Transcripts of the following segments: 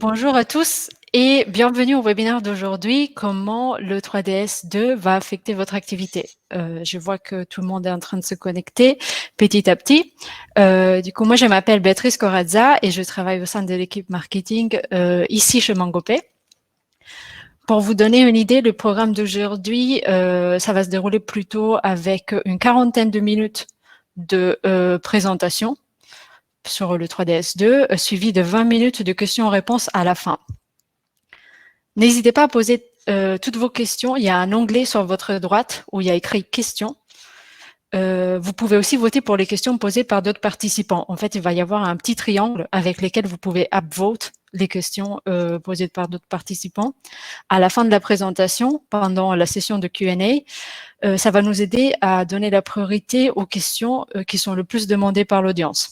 Bonjour à tous et bienvenue au webinaire d'aujourd'hui, comment le 3DS 2 va affecter votre activité. Je vois que tout le monde est en train de se connecter petit à petit. Du coup, moi, je m'appelle Béatrice Corazza et je travaille au sein de l'équipe marketing ici chez Mangopay. Pour vous donner une idée, le programme d'aujourd'hui, ça va se dérouler plutôt avec une quarantaine de minutes de présentation sur le 3DS 2, suivi de 20 minutes de questions-réponses à la fin. N'hésitez pas à poser toutes vos questions. Il y a un onglet sur votre droite où il y a écrit questions. Vous pouvez aussi voter pour les questions posées par d'autres participants. En fait, il va y avoir un petit triangle avec lesquels vous pouvez upvote les questions posées par d'autres participants. À la fin de la présentation, pendant la session de Q&A, ça va nous aider à donner la priorité aux questions qui sont le plus demandées par l'audience.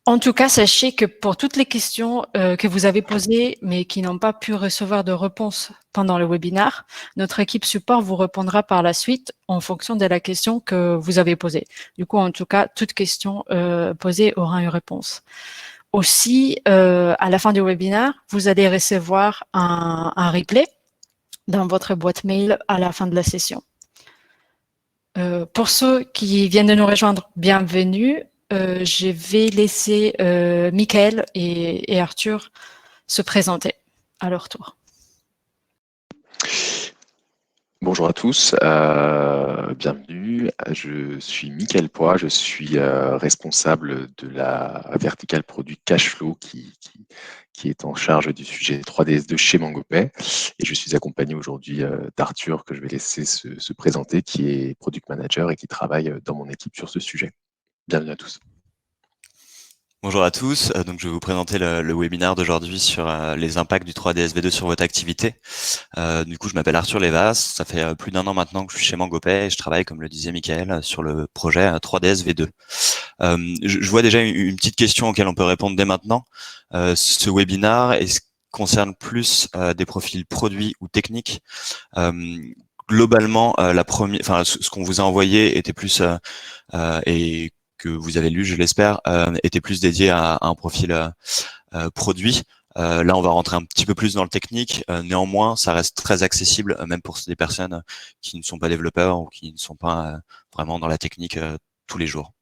En tout cas, sachez que pour toutes les questions que vous avez posées, mais qui n'ont pas pu recevoir de réponse pendant le webinaire, notre équipe support vous répondra par la suite en fonction de la question que vous avez posée. Du coup, en tout cas, toute question posée aura une réponse. Aussi, à la fin du webinaire, vous allez recevoir un replay dans votre boîte mail à la fin de la session. Pour ceux qui viennent de nous rejoindre, bienvenue. Je vais laisser Michael et Arthur se présenter à leur tour. Bonjour à tous, bienvenue. Je suis Michael Poix, je suis responsable de la verticale produit Cashflow qui est en charge du sujet 3DS2 chez Mangopay. Et je suis accompagné aujourd'hui d'Arthur que je vais laisser se présenter, qui est product manager et qui travaille dans mon équipe sur ce sujet. Bienvenue à tous. Bonjour à tous, donc je vais vous présenter le webinaire d'aujourd'hui sur les impacts du 3DS V2 sur votre activité. Du coup, je m'appelle Arthur Lévas, ça fait plus d'1 an maintenant que je suis chez Mangopay et je travaille, comme le disait Michael, sur le projet 3DS V2. Je vois déjà une petite question auquel on peut répondre dès maintenant. Ce webinaire concerne plus des profils produits ou techniques. Globalement, ce qu'on vous a envoyé était plus et que vous avez lu, je l'espère, était plus dédié à un profil produit. Là, on va rentrer un petit peu plus dans le technique. Néanmoins, ça reste très accessible, même pour des personnes qui ne sont pas développeurs ou qui ne sont pas vraiment dans la technique tous les jours.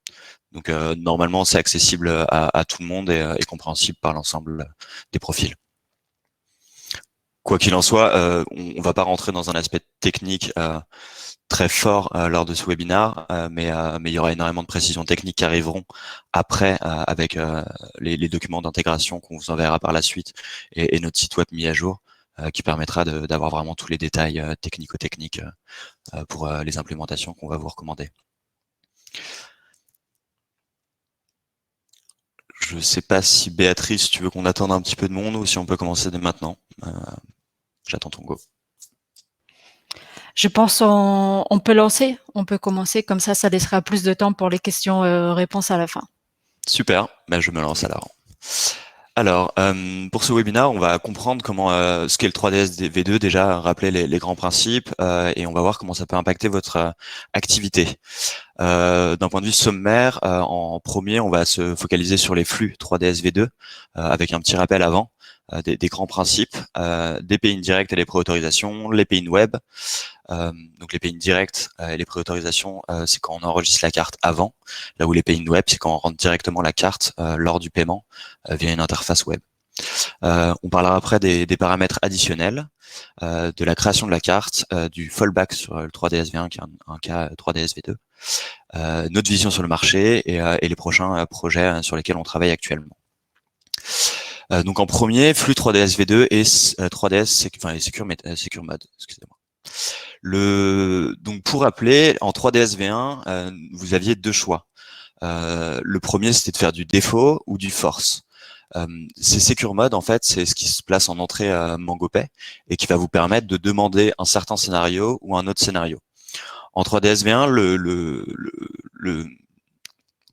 Donc, normalement, c'est accessible à tout le monde et compréhensible par l'ensemble des profils. Quoi qu'il en soit, on va pas rentrer dans un aspect technique très fort lors de ce webinaire, mais il y aura énormément de précisions techniques qui arriveront après avec les documents d'intégration qu'on vous enverra par la suite et notre site web mis à jour qui permettra d'avoir vraiment tous les détails technico-techniques pour les implémentations qu'on va vous recommander. Je ne sais pas si Béatrice, tu veux qu'on attende un petit peu de monde ou si on peut commencer dès maintenant. J'attends ton go. Je pense on peut lancer, on peut commencer, comme ça laissera plus de temps pour les questions-réponses à la fin. Super, ben je me lance alors. Alors, pour ce webinaire, on va comprendre comment ce qu'est le 3DS V2, déjà rappeler les grands principes, et on va voir comment ça peut impacter votre activité. D'un point de vue sommaire, en premier, on va se focaliser sur les flux 3DS V2, avec un petit rappel avant des grands principes, des pays indirects et les préautorisations, les pays web. Donc les pays directs et les préautorisations, c'est quand on enregistre la carte avant, là où les pays web, c'est quand on rentre directement la carte lors du paiement via une interface web. On parlera après des paramètres additionnels, de la création de la carte, du fallback sur le 3DS V1 qui est un cas 3DS V2, notre vision sur le marché et les prochains projets sur lesquels on travaille actuellement. Donc en premier, flux 3DS V2 et 3DS Secure Mode, excusez-moi. Donc pour rappeler, en 3DS V1, vous aviez deux choix. Le premier, c'était de faire du défaut ou du force. Ces Secure Mode, en fait, c'est ce qui se place en entrée Mangopay et qui va vous permettre de demander un certain scénario ou un autre scénario. En 3DS V1, le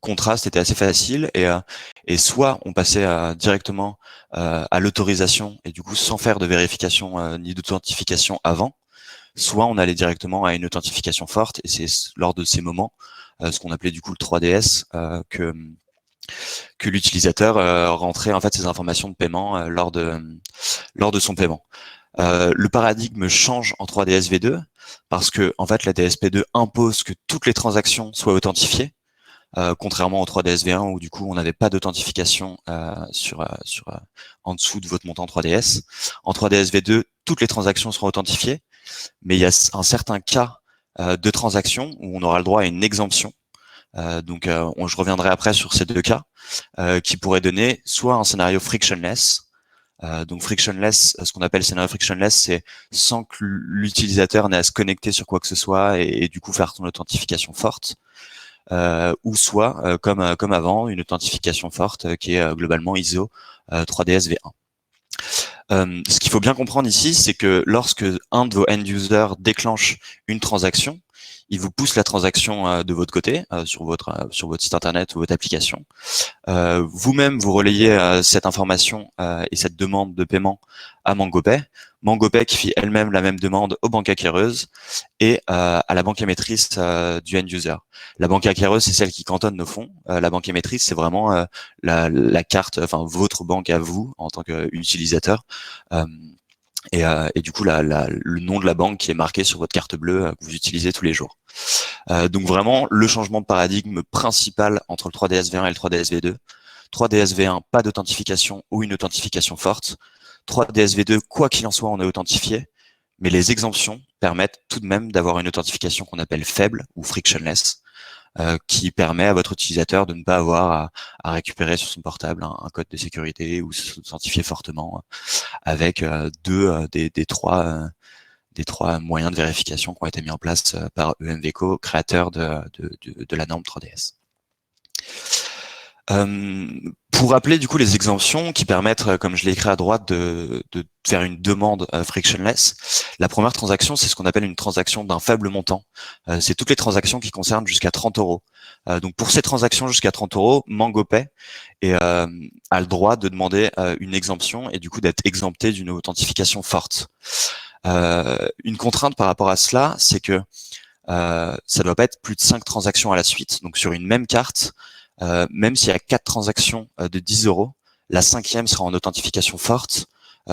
contraste était assez facile et soit on passait directement à l'autorisation et du coup sans faire de vérification ni d'authentification avant, soit on allait directement à une authentification forte, et c'est lors de ces moments, ce qu'on appelait du coup le 3DS, que que l'utilisateur rentrait en fait ses informations de paiement lors de son paiement. Le paradigme change en 3DS V2 parce que en fait la DSP2 impose que toutes les transactions soient authentifiées, contrairement au 3DS V1 où du coup on n'avait pas d'authentification en dessous de votre montant 3DS. En 3DS V2, toutes les transactions seront authentifiées, mais il y a un certain cas de transactions où on aura le droit à une exemption. Je reviendrai après sur ces deux cas qui pourraient donner soit un scénario frictionless. Donc frictionless, ce qu'on appelle scénario frictionless, c'est sans que l'utilisateur n'ait à se connecter sur quoi que ce soit et du coup faire son authentification forte. Ou soit comme avant, une authentification forte qui est globalement ISO 3DS V1. Ce qu'il faut bien comprendre ici, c'est que lorsque un de vos end-users déclenche une transaction, il vous pousse la transaction de votre côté sur votre site internet ou votre application. Vous-même, vous relayez cette information et cette demande de paiement à MangoPay. MangoPay qui fait elle-même la même demande aux banques acquéreuses et à la banque émettrice du end-user. La banque acquéreuse, c'est celle qui cantonne nos fonds. La banque émettrice, c'est vraiment la carte, enfin votre banque à vous en tant qu'utilisateur. Et du coup, le nom de la banque qui est marqué sur votre carte bleue que vous utilisez tous les jours. Donc vraiment, le changement de paradigme principal entre le 3DS V1 et le 3DS V2. 3DS V1, pas d'authentification ou une authentification forte. 3DS V2, quoi qu'il en soit, on est authentifié, mais les exemptions permettent tout de même d'avoir une authentification qu'on appelle faible ou frictionless, qui permet à votre utilisateur de ne pas avoir à récupérer sur son portable un code de sécurité ou s'authentifier fortement avec des trois moyens de vérification qui ont été mis en place par EMVCo, créateur de la norme 3DS. Pour rappeler du coup les exemptions qui permettent, comme je l'ai écrit à droite, de faire une demande frictionless. La première transaction, c'est ce qu'on appelle une transaction d'un faible montant. C'est toutes les transactions qui concernent jusqu'à 30 euros. Donc pour ces transactions jusqu'à 30 euros, MangoPay a le droit de demander une exemption et du coup d'être exempté d'une authentification forte. Une contrainte par rapport à cela, c'est que ça ne doit pas être plus de 5 transactions à la suite. Donc sur une même carte, même s'il y a 4 transactions de 10 euros, la 5e sera en authentification forte,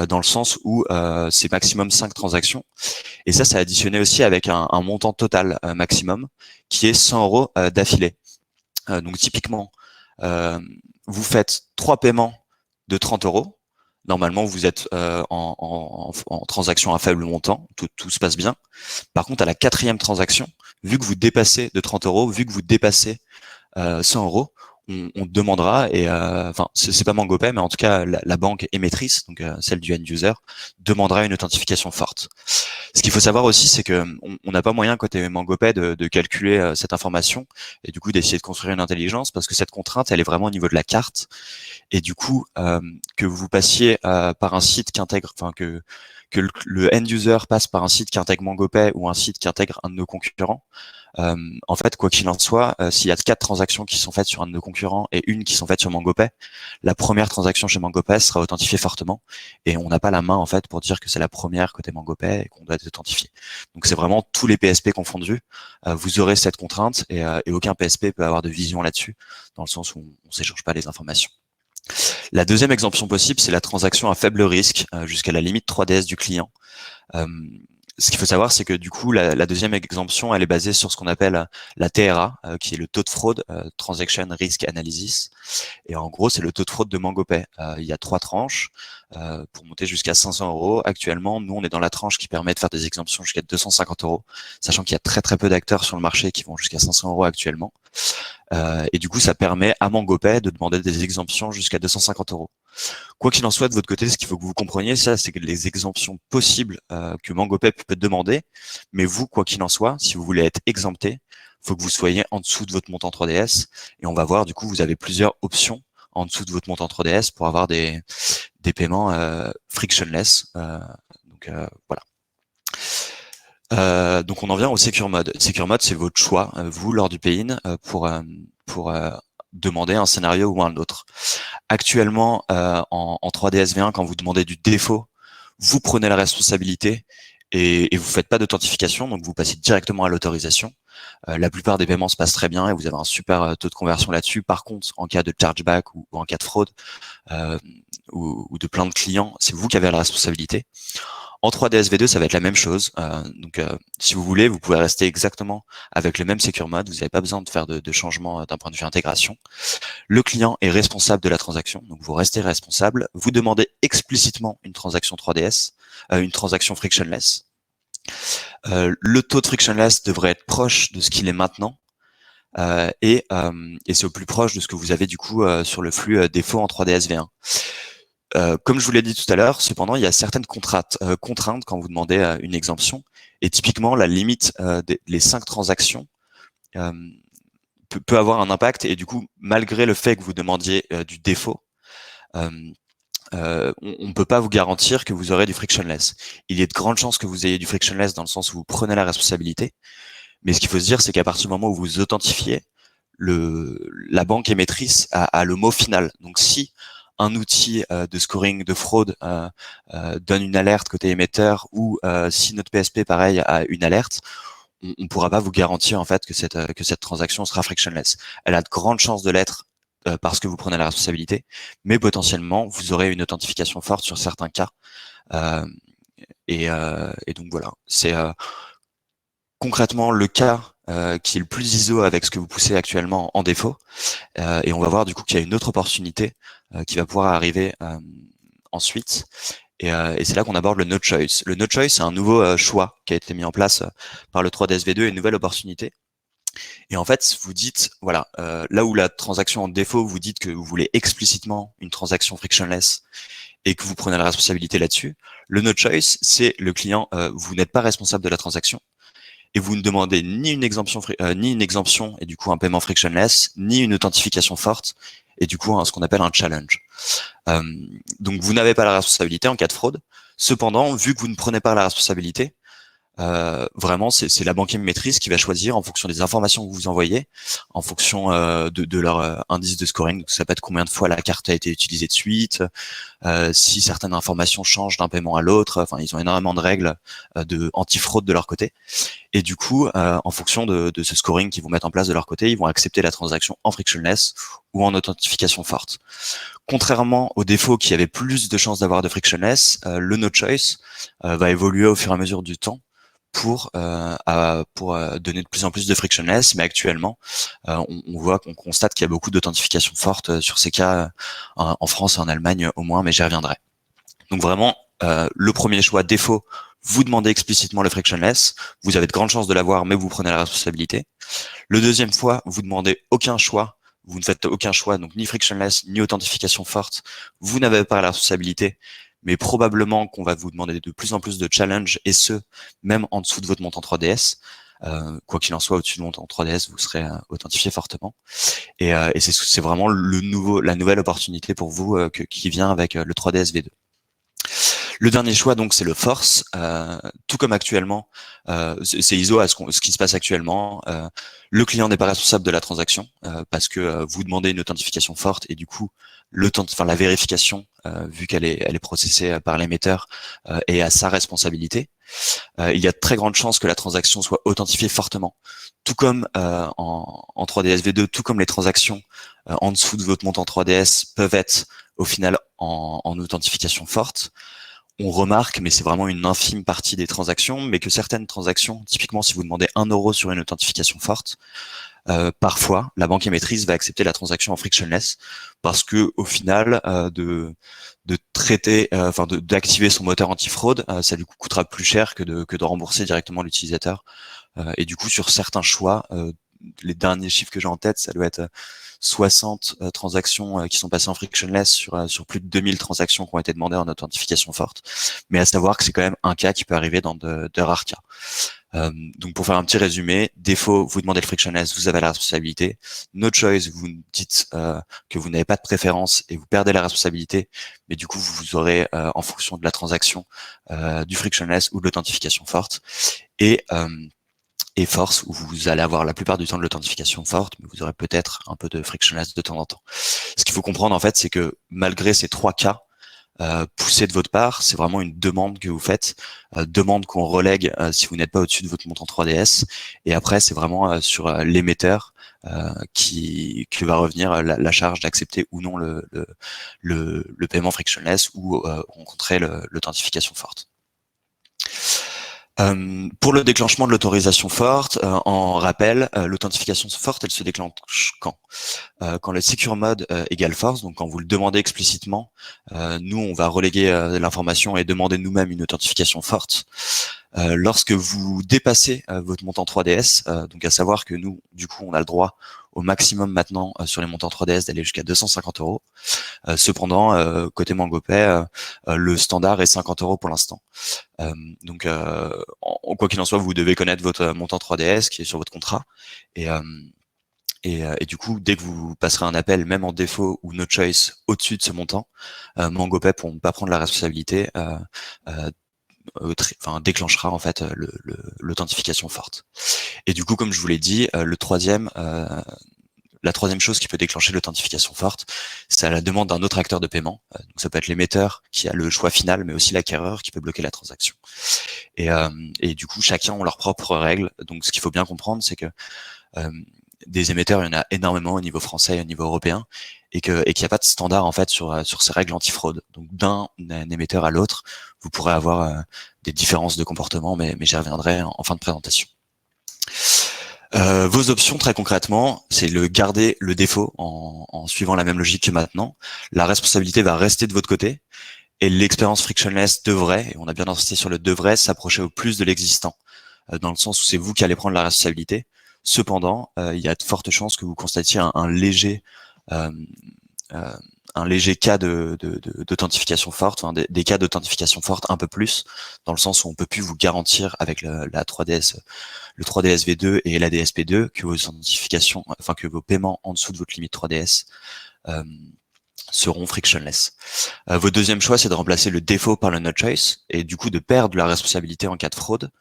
dans le sens où c'est maximum 5 transactions. Et ça additionné aussi avec un montant total maximum, qui est 100 euros d'affilée. Donc typiquement, vous faites 3 paiements de 30 euros. Normalement, vous êtes en transaction à faible montant, tout se passe bien. Par contre, à la 4e transaction, vu que vous dépassez de 30 euros, vu que vous dépassez 100 euros, on demandera, et enfin c'est pas MangoPay, mais en tout cas la banque émettrice, donc celle du end user, demandera une authentification forte. Ce qu'il faut savoir aussi, c'est que on n'a pas moyen côté MangoPay de calculer cette information et du coup d'essayer de construire une intelligence, parce que cette contrainte, elle est vraiment au niveau de la carte, et du coup que vous passiez par un site qui intègre, enfin que le end user passe par un site qui intègre MangoPay ou un site qui intègre un de nos concurrents. En fait, quoi qu'il en soit, s'il y a 4 transactions qui sont faites sur un de nos concurrents et une qui sont faites sur MangoPay, la première transaction chez MangoPay sera authentifiée fortement, et on n'a pas la main en fait pour dire que c'est la première côté MangoPay et qu'on doit être authentifié. Donc c'est vraiment tous les PSP confondus. Vous aurez cette contrainte et aucun PSP peut avoir de vision là-dessus, dans le sens où on s'échange pas les informations. La deuxième exemption possible, c'est la transaction à faible risque, jusqu'à la limite 3DS du client. Ce qu'il faut savoir, c'est que du coup, la deuxième exemption, elle est basée sur ce qu'on appelle la TRA, qui est le taux de fraude, Transaction Risk Analysis. Et en gros, c'est le taux de fraude de MangoPay. Il y a 3 tranches pour monter jusqu'à 500 euros. Actuellement, nous, on est dans la tranche qui permet de faire des exemptions jusqu'à 250 euros, sachant qu'il y a très très peu d'acteurs sur le marché qui vont jusqu'à 500 euros actuellement. Et du coup, ça permet à MangoPay de demander des exemptions jusqu'à 250 euros. Quoi qu'il en soit, de votre côté, ce qu'il faut que vous compreniez, c'est que les exemptions possibles que MangoPay peut demander, mais vous, quoi qu'il en soit, si vous voulez être exempté, faut que vous soyez en dessous de votre montant 3DS, et on va voir, du coup, vous avez plusieurs options en dessous de votre montant 3DS pour avoir des paiements frictionless. Donc voilà. Donc on en vient au Secure Mode. Secure Mode, c'est votre choix, vous, lors du pay-in, pour demander un scénario ou un autre. Actuellement, en 3DS V1, quand vous demandez du défaut, vous prenez la responsabilité et vous faites pas d'authentification, donc vous passez directement à l'autorisation. La plupart des paiements se passent très bien et vous avez un super taux de conversion là-dessus. Par contre, en cas de chargeback ou en cas de fraude ou de plein de clients, c'est vous qui avez la responsabilité. En 3DS V2, ça va être la même chose. Donc, si vous voulez, vous pouvez rester exactement avec le même Secure Mode. Vous n'avez pas besoin de faire de changement d'un point de vue intégration. Le client est responsable de la transaction, donc vous restez responsable. Vous demandez explicitement une transaction 3DS, une transaction frictionless. Le taux de frictionless devrait être proche de ce qu'il est maintenant. Et c'est au plus proche de ce que vous avez du coup sur le flux défaut en 3DS V1. Comme je vous l'ai dit tout à l'heure, cependant, il y a certaines contraintes quand vous demandez une exemption. Et typiquement, la limite les 5 transactions peut avoir un impact. Et du coup, malgré le fait que vous demandiez du défaut, on ne peut pas vous garantir que vous aurez du frictionless. Il y a de grandes chances que vous ayez du frictionless dans le sens où vous prenez la responsabilité. Mais ce qu'il faut se dire, c'est qu'à partir du moment où vous authentifiez, la banque émettrice a le mot final. Donc, si un outil de scoring de fraude donne une alerte côté émetteur ou si notre PSP pareil a une alerte, on ne pourra pas vous garantir en fait que cette transaction sera frictionless. Elle a de grandes chances de l'être parce que vous prenez la responsabilité, mais potentiellement vous aurez une authentification forte sur certains cas. Et donc voilà, c'est concrètement le cas qui est le plus ISO avec ce que vous poussez actuellement en défaut. Et on va voir du coup qu'il y a une autre opportunité qui va pouvoir arriver ensuite. Et c'est là qu'on aborde le No Choice. Le No Choice, c'est un nouveau choix qui a été mis en place par le 3DS V2 et une nouvelle opportunité. Et en fait, vous dites, voilà, là où la transaction en défaut, vous dites que vous voulez explicitement une transaction frictionless et que vous prenez la responsabilité là-dessus. Le No Choice, c'est le client, vous n'êtes pas responsable de la transaction et vous ne demandez ni une exemption et du coup un paiement frictionless, ni une authentification forte et du coup ce qu'on appelle un challenge. Donc vous n'avez pas la responsabilité en cas de fraude. Cependant, vu que vous ne prenez pas la responsabilité, vraiment c'est la banque émettrice qui va choisir en fonction des informations que vous envoyez, en fonction de leur indice de scoring. Donc ça peut être combien de fois la carte a été utilisée de suite, si certaines informations changent d'un paiement à l'autre. Enfin, ils ont énormément de règles de anti-fraude de leur côté. Et du coup, en fonction de ce scoring qu'ils vont mettre en place de leur côté, ils vont accepter la transaction en frictionless ou en authentification forte. Contrairement au défaut qui avait plus de chances d'avoir de frictionless, le No Choice va évoluer au fur et à mesure du temps pour donner de plus en plus de frictionless, mais actuellement, qu'on constate qu'il y a beaucoup d'authentification forte sur ces cas en France et en Allemagne au moins, mais j'y reviendrai. Donc vraiment, le premier choix, défaut, vous demandez explicitement le frictionless, vous avez de grandes chances de l'avoir, mais vous prenez la responsabilité. Le deuxième fois, vous demandez aucun choix, vous ne faites aucun choix, donc ni frictionless, ni authentification forte, vous n'avez pas la responsabilité, mais probablement qu'on va vous demander de plus en plus de challenges, et ce, même en dessous de votre montant 3DS. Quoi qu'il en soit, au-dessus de montant 3DS, vous serez authentifié fortement. Et c'est vraiment la nouvelle opportunité pour vous qui vient avec le 3DS V2. Le dernier choix, donc, c'est le force. Tout comme actuellement, c'est ISO à ce qui se passe actuellement. Le client n'est pas responsable de la transaction parce que vous demandez une authentification forte et du coup, la vérification, vu qu'elle est processée par l'émetteur, est à sa responsabilité. Il y a de très grandes chances que la transaction soit authentifiée fortement. Tout comme en 3DS V2, tout comme les transactions en dessous de votre montant 3DS peuvent être au final en authentification forte. On remarque, mais c'est vraiment une infime partie des transactions, mais que certaines transactions, typiquement si vous demandez 1 euro sur une authentification forte, parfois la banque émettrice va accepter la transaction en frictionless parce que au final de traiter, d'activer son moteur antifraude, ça lui coûtera plus cher que de rembourser directement l'utilisateur. Et du coup sur certains choix, les derniers chiffres que j'ai en tête, ça doit être 60 transactions qui sont passées en frictionless sur plus de 2000 transactions qui ont été demandées en authentification forte. Mais à savoir que c'est quand même un cas qui peut arriver dans de rares cas. Donc pour faire un petit résumé, défaut, vous demandez le frictionless, vous avez la responsabilité. No choice, vous dites que vous n'avez pas de préférence et vous perdez la responsabilité, mais du coup vous aurez en fonction de la transaction du frictionless ou de l'authentification forte. Et force, où vous allez avoir la plupart du temps de l'authentification forte, mais vous aurez peut-être un peu de frictionless de temps en temps. Ce qu'il faut comprendre en fait, c'est que malgré ces 3 cas, poussée de votre part. C'est vraiment une demande que vous faites, demande qu'on relègue si vous n'êtes pas au-dessus de votre montant 3DS. Et après, c'est vraiment sur l'émetteur que va revenir la charge d'accepter ou non le paiement frictionless ou rencontrer l'authentification forte. Pour le déclenchement de l'autorisation forte, en rappel, l'authentification forte, elle se déclenche quand le secure mode égale false, donc quand vous le demandez explicitement, nous on va reléguer l'information et demander nous-mêmes une authentification forte. Lorsque vous dépassez votre montant 3DS, donc à savoir que nous, du coup, on a le droit au maximum maintenant sur les montants 3DS d'aller jusqu'à 250 €. Cependant, côté MangoPay, le standard est 50 € pour l'instant. Donc, quoi qu'il en soit, vous devez connaître votre montant 3DS qui est sur votre contrat. Et du coup, dès que vous passerez un appel, même en défaut ou no choice au-dessus de ce montant, MangoPay, pour ne pas prendre la responsabilité, déclenchera en fait l'authentification forte. Et du coup, comme je vous l'ai dit, la troisième chose qui peut déclencher l'authentification forte, c'est à la demande d'un autre acteur de paiement. Donc ça peut être l'émetteur qui a le choix final, mais aussi l'acquéreur qui peut bloquer la transaction. Et du coup, chacun ont leurs propres règles. Donc ce qu'il faut bien comprendre, c'est que des émetteurs, il y en a énormément au niveau français et au niveau européen, et qu'il n'y a pas de standard en fait sur ces règles anti-fraude. Donc d'un émetteur à l'autre, vous pourrez avoir des différences de comportement, mais j'y reviendrai en fin de présentation. Vos options très concrètement, c'est garder le défaut en suivant la même logique que maintenant. La responsabilité va rester de votre côté et l'expérience frictionless devrait, et on a bien insisté sur le devrait, s'approcher au plus de l'existant, dans le sens où c'est vous qui allez prendre la responsabilité. Cependant, il y a de fortes chances que vous constatiez un léger cas d'authentification forte, enfin des cas d'authentification forte un peu plus, dans le sens où on peut plus vous garantir avec la 3DS, le 3DS V2 et la DSP2 que vos authentifications, enfin que vos paiements en dessous de votre limite 3DS seront frictionless. Votre deuxième choix, c'est de remplacer le défaut par le no choice et du coup de perdre la responsabilité en cas de fraude.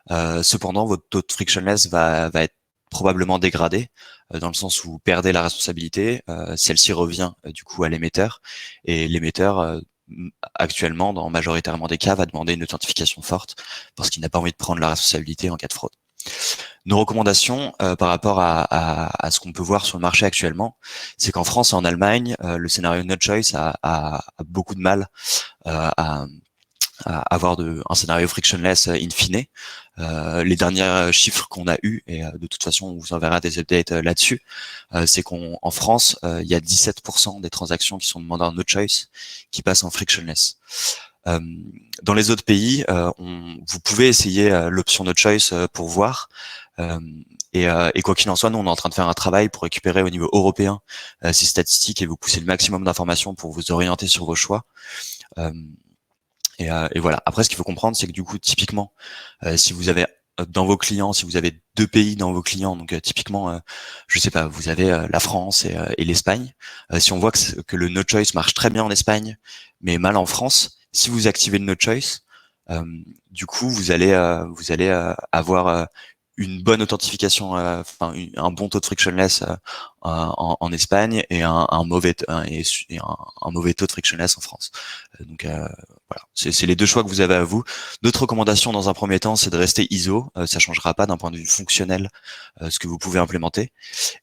Cependant, votre taux de frictionless va être probablement dégradé, dans le sens où vous perdez la responsabilité, celle-ci revient du coup à l'émetteur, et l'émetteur actuellement, dans majoritairement des cas, va demander une authentification forte parce qu'il n'a pas envie de prendre la responsabilité en cas de fraude. Nos recommandations par rapport à ce qu'on peut voir sur le marché actuellement, c'est qu'en France et en Allemagne, le scénario no choice a beaucoup de mal à avoir un scénario frictionless in fine. Les derniers chiffres qu'on a eus, et de toute façon on vous enverra des updates là-dessus, c'est qu'en France, il y a 17% des transactions qui sont demandées en no choice qui passent en frictionless. Dans les autres pays, vous pouvez essayer l'option no choice pour voir. Et quoi qu'il en soit, nous on est en train de faire un travail pour récupérer au niveau européen ces statistiques et vous pousser le maximum d'informations pour vous orienter sur vos choix. Et voilà. Après, ce qu'il faut comprendre, c'est que du coup, typiquement, si vous avez dans vos clients, si vous avez deux pays dans vos clients, donc typiquement, je sais pas, vous avez la France et l'Espagne. Si on voit que le no choice marche très bien en Espagne, mais mal en France, si vous activez le no choice, du coup, vous allez avoir une bonne authentification, un bon taux de frictionless en Espagne et un mauvais taux de frictionless en France. Donc voilà, c'est les deux choix que vous avez à vous. Notre recommandation dans un premier temps, c'est de rester ISO. Ça changera pas d'un point de vue fonctionnel ce que vous pouvez implémenter.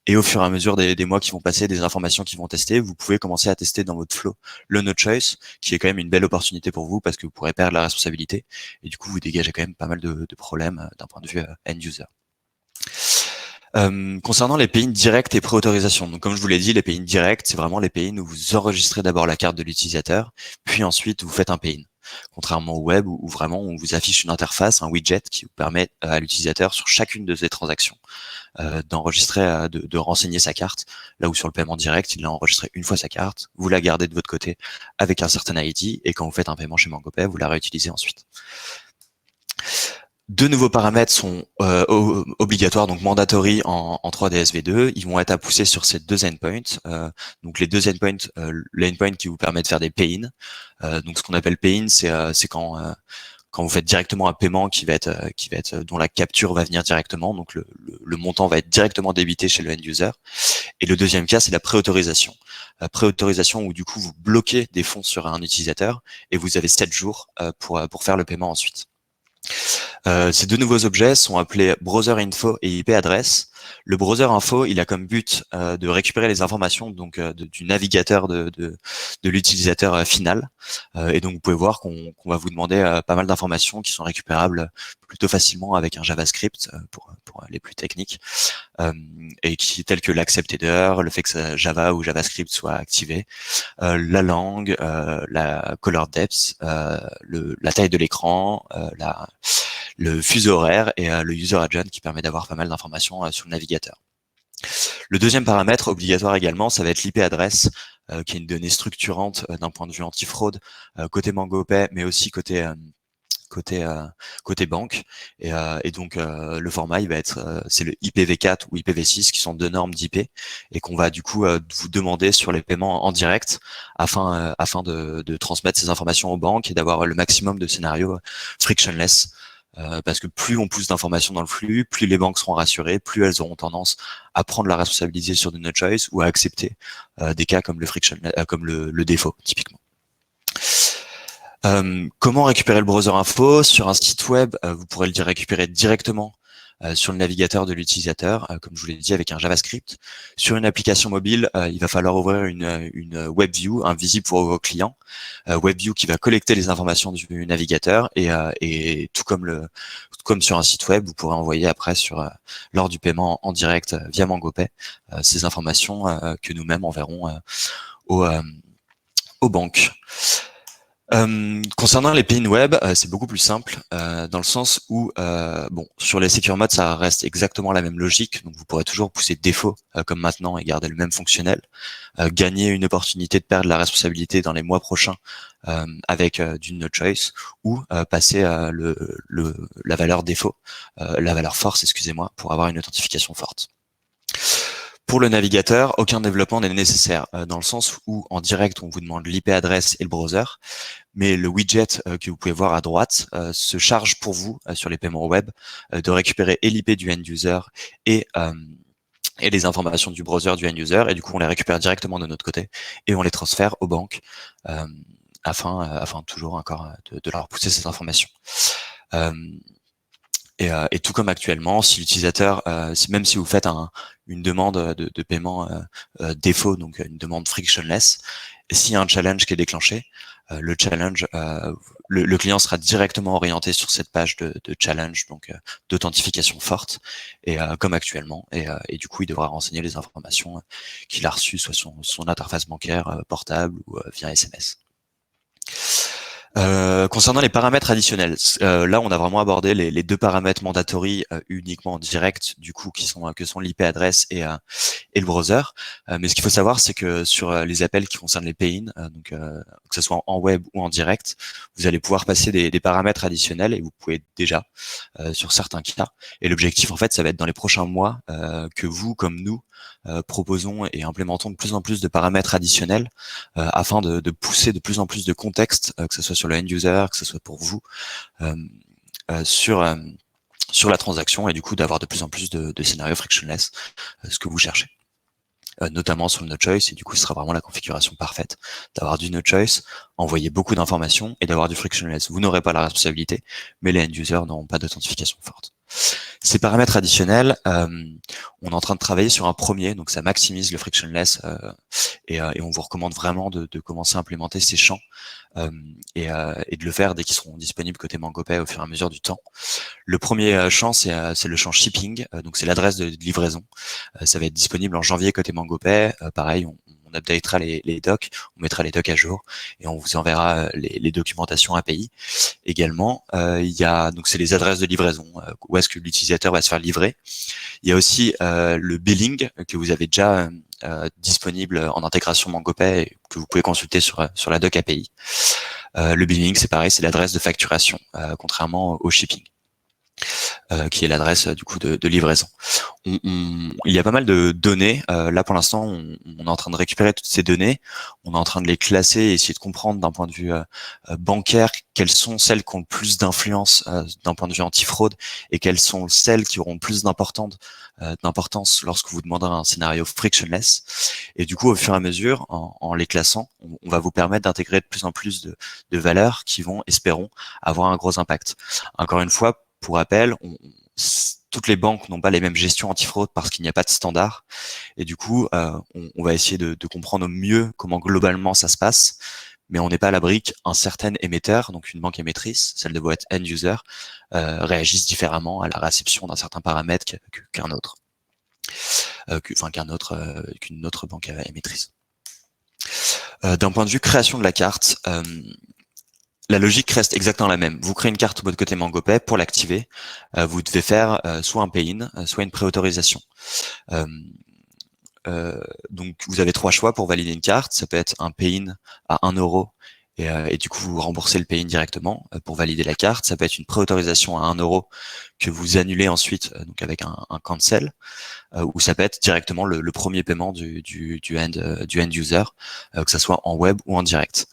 Et au fur et à mesure des mois qui vont passer, des informations qui vont tester, vous pouvez commencer à tester dans votre flow le no choice, qui est quand même une belle opportunité pour vous parce que vous pourrez perdre la responsabilité et du coup vous dégagez quand même pas mal de problèmes d'un point de vue end user. Concernant les pay-in directs et pré-autorisation, donc comme je vous l'ai dit, les pay-in directs, c'est vraiment les pay-in où vous enregistrez d'abord la carte de l'utilisateur, puis ensuite vous faites un pay-in. Contrairement au web où vraiment on vous affiche une interface, un widget qui vous permet à l'utilisateur sur chacune de ces transactions d'enregistrer, de renseigner sa carte. Là où sur le paiement direct, il a enregistré une fois sa carte, vous la gardez de votre côté avec un certain ID et quand vous faites un paiement chez MangoPay, vous la réutilisez ensuite. Deux nouveaux paramètres sont obligatoires, donc mandatory en 3DS V2. Ils vont être à pousser sur ces deux endpoints. Donc les deux endpoints, l'endpoint qui vous permet de faire des pay-in. Donc ce qu'on appelle pay-in, c'est quand quand vous faites directement un paiement dont la capture va venir directement, donc le montant va être directement débité chez le end user. Et le deuxième cas, c'est la préautorisation. Préautorisation où du coup vous bloquez des fonds sur un utilisateur et vous avez 7 jours pour faire le paiement ensuite. Ces deux nouveaux objets sont appelés browser info et IP address. Le browser info, il a comme but de récupérer les informations donc du navigateur de l'utilisateur final. Et donc vous pouvez voir qu'on va vous demander pas mal d'informations qui sont récupérables plutôt facilement avec un JavaScript pour les plus techniques, et tels que l'accept header, le fait que Java ou JavaScript soit activé, la langue, la color depth, la taille de l'écran, le fuseau horaire et le user agent qui permet d'avoir pas mal d'informations sur le navigateur. Le deuxième paramètre obligatoire également, ça va être l'IP adresse, qui est une donnée structurante d'un point de vue anti-fraude, côté MangoPay, mais aussi côté banque. Et donc le format, il va être c'est le IPv4 ou IPv6 qui sont deux normes d'IP et qu'on va du coup vous demander sur les paiements en direct afin de transmettre ces informations aux banques et d'avoir le maximum de scénarios frictionless. Parce que plus on pousse d'informations dans le flux, plus les banques seront rassurées, plus elles auront tendance à prendre la responsabilité sur du no choice ou à accepter des cas comme le frictionless, comme le défaut typiquement. Comment récupérer le browser info? Sur un site web, vous pourrez le récupérer directement sur le navigateur de l'utilisateur, comme je vous l'ai dit, avec un JavaScript. Sur une application mobile, il va falloir ouvrir une WebView, un visible pour vos clients. WebView qui va collecter les informations du navigateur et tout comme sur un site web, vous pourrez envoyer après lors du paiement en direct via MangoPay ces informations que nous-mêmes enverrons aux banques. Concernant les pay-in web, c'est beaucoup plus simple dans le sens où sur les secure modes, ça reste exactement la même logique. Donc vous pourrez toujours pousser défaut comme maintenant et garder le même fonctionnel. Gagner une opportunité de perdre la responsabilité dans les mois prochains avec du no choice ou passer la valeur défaut, la valeur force, excusez-moi, pour avoir une authentification forte. Pour le navigateur, aucun développement n'est nécessaire, dans le sens où en direct, on vous demande l'IP adresse et le browser, mais le widget que vous pouvez voir à droite se charge pour vous sur les paiements web de récupérer et l'IP du end-user et les informations du browser du end-user, et du coup on les récupère directement de notre côté et on les transfère aux banques afin toujours encore de leur pousser ces informations. Et tout comme actuellement, si l'utilisateur, même si vous faites une demande de paiement défaut, donc une demande frictionless, s'il y a un challenge qui est déclenché, le challenge, le client sera directement orienté sur cette page de challenge, donc d'authentification forte, et comme actuellement, et du coup il devra renseigner les informations qu'il a reçues, soit son interface bancaire portable ou via SMS. Concernant les paramètres additionnels, là on a vraiment abordé les deux paramètres mandatory uniquement en direct, du coup que sont l'IP adresse et le browser. Mais ce qu'il faut savoir, c'est que sur les appels qui concernent les pay-in, donc que ce soit en web ou en direct, vous allez pouvoir passer des paramètres additionnels et vous pouvez déjà sur certains cas. Et l'objectif en fait, ça va être dans les prochains mois que vous comme nous proposons et implémentons de plus en plus de paramètres additionnels afin de pousser de plus en plus de contexte, que ce soit sur le end user, que ce soit pour vous, sur la transaction, et du coup d'avoir de plus en plus de scénarios frictionless, ce que vous cherchez. Notamment sur le no choice, et du coup ce sera vraiment la configuration parfaite d'avoir du no choice, envoyer beaucoup d'informations et d'avoir du frictionless. Vous n'aurez pas la responsabilité, mais les end users n'auront pas d'authentification forte. Ces paramètres additionnels, on est en train de travailler sur un premier, donc ça maximise le frictionless, et on vous recommande vraiment de commencer à implémenter ces champs et de le faire dès qu'ils seront disponibles côté MangoPay au fur et à mesure du temps. Le premier champ, c'est le champ shipping, donc c'est l'adresse de livraison. Ça va être disponible en janvier côté MangoPay. Pareil, on updatera les docs, on mettra les docs à jour et on vous enverra les documentations API. Également, il y a donc c'est les adresses de livraison, où est-ce que l'utilisateur va se faire livrer. Il y a aussi le billing que vous avez déjà disponible en intégration MangoPay et que vous pouvez consulter sur la doc API. Le billing, c'est pareil, c'est l'adresse de facturation, contrairement au shipping. qui est l'adresse du coup de livraison. Il y a pas mal de données. Là, pour l'instant, on est en train de récupérer toutes ces données. On est en train de les classer et essayer de comprendre d'un point de vue bancaire quelles sont celles qui ont le plus d'influence d'un point de vue antifraude et quelles sont celles qui auront le plus d'importance lorsque vous demanderez un scénario frictionless. Et du coup, au fur et à mesure, en les classant, on va vous permettre d'intégrer de plus en plus de valeurs qui vont, espérons, avoir un gros impact. Encore une fois, pour rappel, toutes les banques n'ont pas les mêmes gestions antifraude parce qu'il n'y a pas de standard. Et du coup, on va essayer de comprendre au mieux comment globalement ça se passe. Mais on n'est pas à l'abri qu'un certain émetteur, donc une banque émettrice, celle de votre end user, réagisse différemment à la réception d'un certain paramètre qu'un autre, qu'une autre banque émettrice. D'un point de vue création de la carte, la logique reste exactement la même. Vous créez une carte de votre côté MangoPay. Pour l'activer, vous devez faire soit un pay-in, soit une préautorisation. Donc, vous avez 3 choix pour valider une carte. Ça peut être un pay-in à 1 euro et du coup, vous remboursez le pay-in directement pour valider la carte. Ça peut être une préautorisation à 1 euro que vous annulez ensuite donc avec un cancel. Ou ça peut être directement le premier paiement du end user, que ça soit en web ou en direct.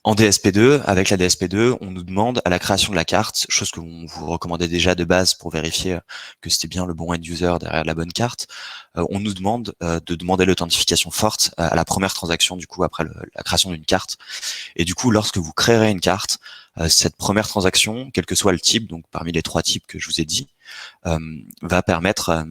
En DSP2, avec la DSP2, on nous demande à la création de la carte, chose que vous recommandait déjà de base pour vérifier que c'était bien le bon end user derrière la bonne carte, on nous demande de demander l'authentification forte à la première transaction du coup après la création d'une carte. Et du coup, lorsque vous créerez une carte, cette première transaction, quel que soit le type, donc parmi les 3 types que je vous ai dit, va permettre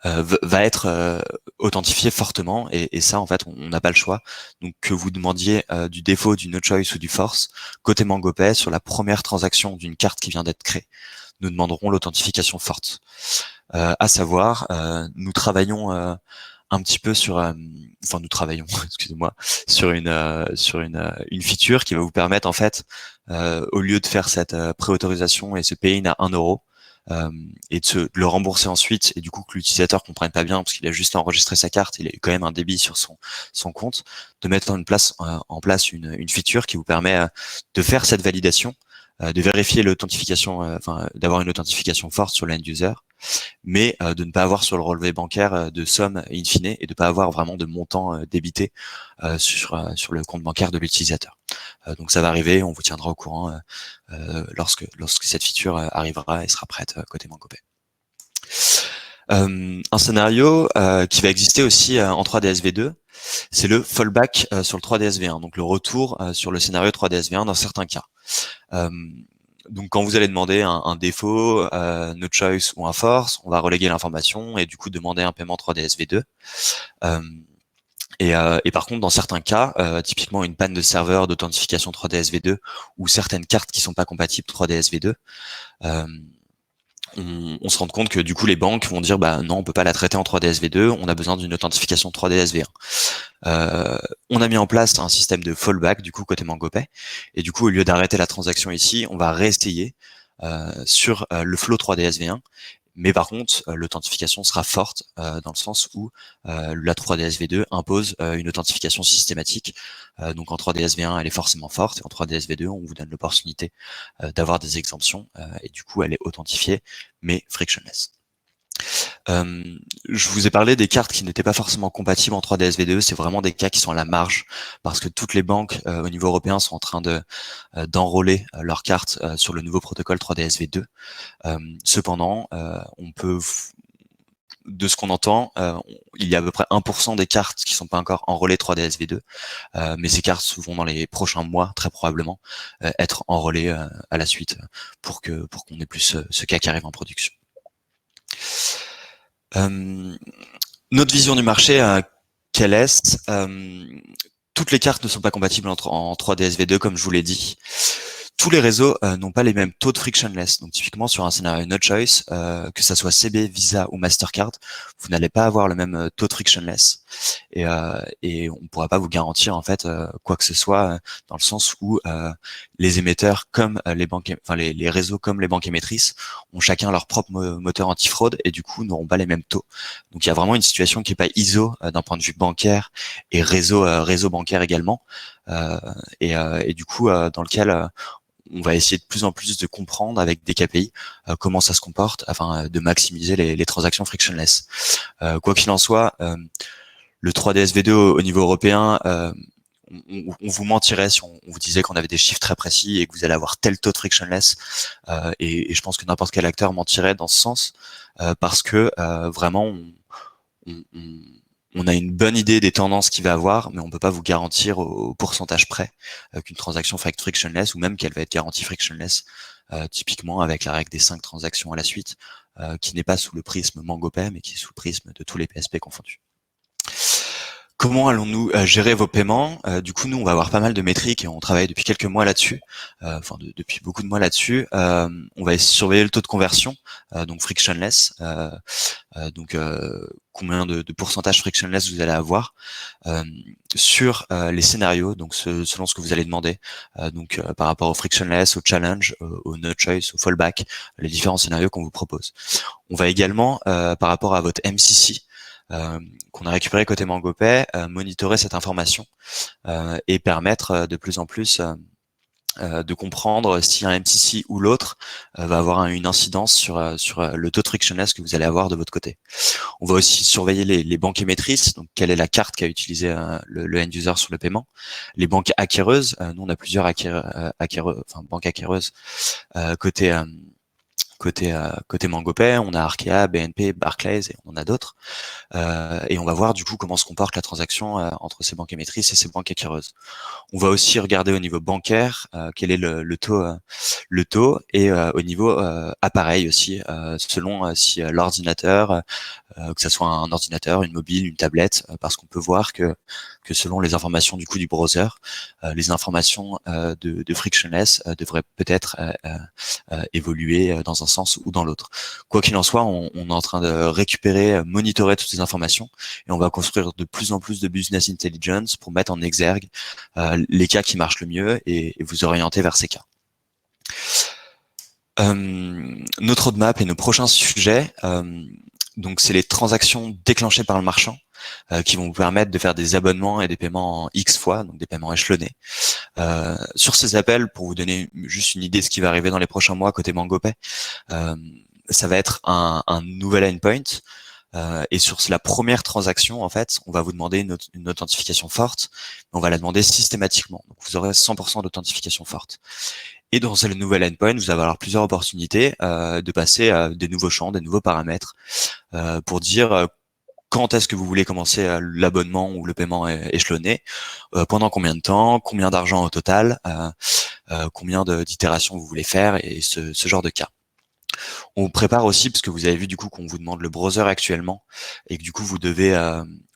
va être authentifié fortement et ça en fait on n'a pas le choix. Donc que vous demandiez du défaut, du no choice ou du force, côté MangoPay sur la première transaction d'une carte qui vient d'être créée, nous demanderons l'authentification forte. À savoir, nous travaillons un petit peu sur, nous travaillons, excusez-moi, sur une feature qui va vous permettre en fait, au lieu de faire cette préautorisation et ce pay-in à 1 euro, et de le rembourser ensuite, et du coup que l'utilisateur comprenne pas bien parce qu'il a juste enregistré sa carte, il a eu quand même un débit sur son compte, de mettre en place une feature qui vous permet de faire cette validation, de vérifier l'authentification, d'avoir une authentification forte sur l'end user, mais de ne pas avoir sur le relevé bancaire de somme in fine et de pas avoir vraiment de montant débité sur le compte bancaire de l'utilisateur. Donc ça va arriver, on vous tiendra au courant lorsque cette feature arrivera et sera prête côté MangoPay. Un scénario qui va exister aussi en 3DS-V2, c'est le fallback sur le 3DS-V1, donc le retour sur le scénario 3DS-V1 dans certains cas. Donc quand vous allez demander un défaut, no choice ou un force, on va reléguer l'information et du coup demander un paiement 3DS-V2. Et par contre, dans certains cas, typiquement une panne de serveur d'authentification 3DS-V2 ou certaines cartes qui sont pas compatibles 3DS-V2, on se rend compte que du coup les banques vont dire non, on peut pas la traiter en 3DS-V2, on a besoin d'une authentification 3DS-V1. On a mis en place un système de fallback du coup côté MangoPay et du coup au lieu d'arrêter la transaction ici, on va réessayer sur le flow 3DS-V1. Mais par contre, l'authentification sera forte dans le sens où la 3DS-V2 impose une authentification systématique. Donc en 3DS-V1, elle est forcément forte, et en 3DS-V2, on vous donne l'opportunité d'avoir des exemptions, et du coup, elle est authentifiée, mais frictionless. Je vous ai parlé des cartes qui n'étaient pas forcément compatibles en 3DS-V2, c'est vraiment des cas qui sont à la marge, parce que toutes les banques au niveau européen sont en train d'enrôler leurs cartes sur le nouveau protocole 3DS-V2. Cependant, on peut, de ce qu'on entend, il y a à peu près 1% des cartes qui sont pas encore enrôlées 3DS-V2, mais ces cartes vont dans les prochains mois, très probablement, être enrôlées à la suite pour qu'on ait plus ce cas qui arrive en production. Notre vision du marché, quelle est toutes les cartes ne sont pas compatibles en 3DS-V2, comme je vous l'ai dit. Tous les réseaux n'ont pas les mêmes taux de frictionless. Donc typiquement sur un scénario no choice, que ça soit CB, Visa ou Mastercard, vous n'allez pas avoir le même taux de frictionless et on ne pourra pas vous garantir en fait quoi que ce soit dans le sens où les émetteurs comme les banques, les réseaux comme les banques émettrices ont chacun leur propre moteur antifraude et du coup n'auront pas les mêmes taux. Donc il y a vraiment une situation qui est pas ISO d'un point de vue bancaire et réseau bancaire également et du coup dans lequel on va essayer de plus en plus de comprendre avec des KPI comment ça se comporte afin de maximiser les transactions frictionless. Quoi qu'il en soit, le 3DS V2 au niveau européen, on vous mentirait si on vous disait qu'on avait des chiffres très précis et que vous allez avoir tel taux de frictionless. Et je pense que n'importe quel acteur mentirait dans ce sens parce que vraiment, on a une bonne idée des tendances qu'il va avoir, mais on peut pas vous garantir au pourcentage près qu'une transaction va être frictionless ou même qu'elle va être garantie frictionless, typiquement avec la règle des 5 transactions à la suite, qui n'est pas sous le prisme MangoPay, mais qui est sous le prisme de tous les PSP confondus. Comment allons-nous gérer vos paiements? Du coup, nous, on va avoir pas mal de métriques et on travaille depuis quelques mois là-dessus, depuis beaucoup de mois là-dessus. On va surveiller le taux de conversion, donc frictionless, donc combien de pourcentage frictionless vous allez avoir sur les scénarios, donc selon ce que vous allez demander, donc par rapport au frictionless, au challenge, au no choice, au fallback, les différents scénarios qu'on vous propose. On va également, par rapport à votre MCC, qu'on a récupéré côté MangoPay, monitorer cette information et permettre de plus en plus de comprendre si un MCC ou l'autre va avoir une incidence sur le taux de frictionless que vous allez avoir de votre côté. On va aussi surveiller les banques émettrices, donc quelle est la carte qu'a utilisé le end user sur le paiement. Les banques acquéreuses, nous on a plusieurs banques acquéreuses côté MangoPay, on a Arkea, BNP, Barclays et on en a d'autres. Et on va voir du coup comment se comporte la transaction entre ces banques émettrices et ces banques acquéreuses. On va aussi regarder au niveau bancaire quel est le taux et au niveau appareil aussi, selon si l'ordinateur, que ça soit un ordinateur, une mobile, une tablette, parce qu'on peut voir que selon les informations du coup du browser, les informations de frictionless devraient peut-être évoluer dans un sens ou dans l'autre. Quoi qu'il en soit, on est en train de récupérer, monitorer toutes ces informations et on va construire de plus en plus de business intelligence pour mettre en exergue les cas qui marchent le mieux et vous orienter vers ces cas. Notre roadmap et nos prochains sujets, donc c'est les transactions déclenchées par le marchand qui vont vous permettre de faire des abonnements et des paiements en X fois, donc des paiements échelonnés. Sur ces appels, pour vous donner juste une idée de ce qui va arriver dans les prochains mois côté MangoPay, ça va être un nouvel endpoint. Et sur la première transaction, en fait, on va vous demander une authentification forte. On va la demander systématiquement. Donc, vous aurez 100% d'authentification forte. Et dans le nouvel endpoint, vous allez avoir plusieurs opportunités de passer des nouveaux champs, des nouveaux paramètres pour dire quand est-ce que vous voulez commencer l'abonnement ou le paiement échelonné, pendant combien de temps, combien d'argent au total, combien d'itérations vous voulez faire et ce genre de cas. On prépare aussi, parce que vous avez vu du coup qu'on vous demande le browser actuellement et que du coup vous devez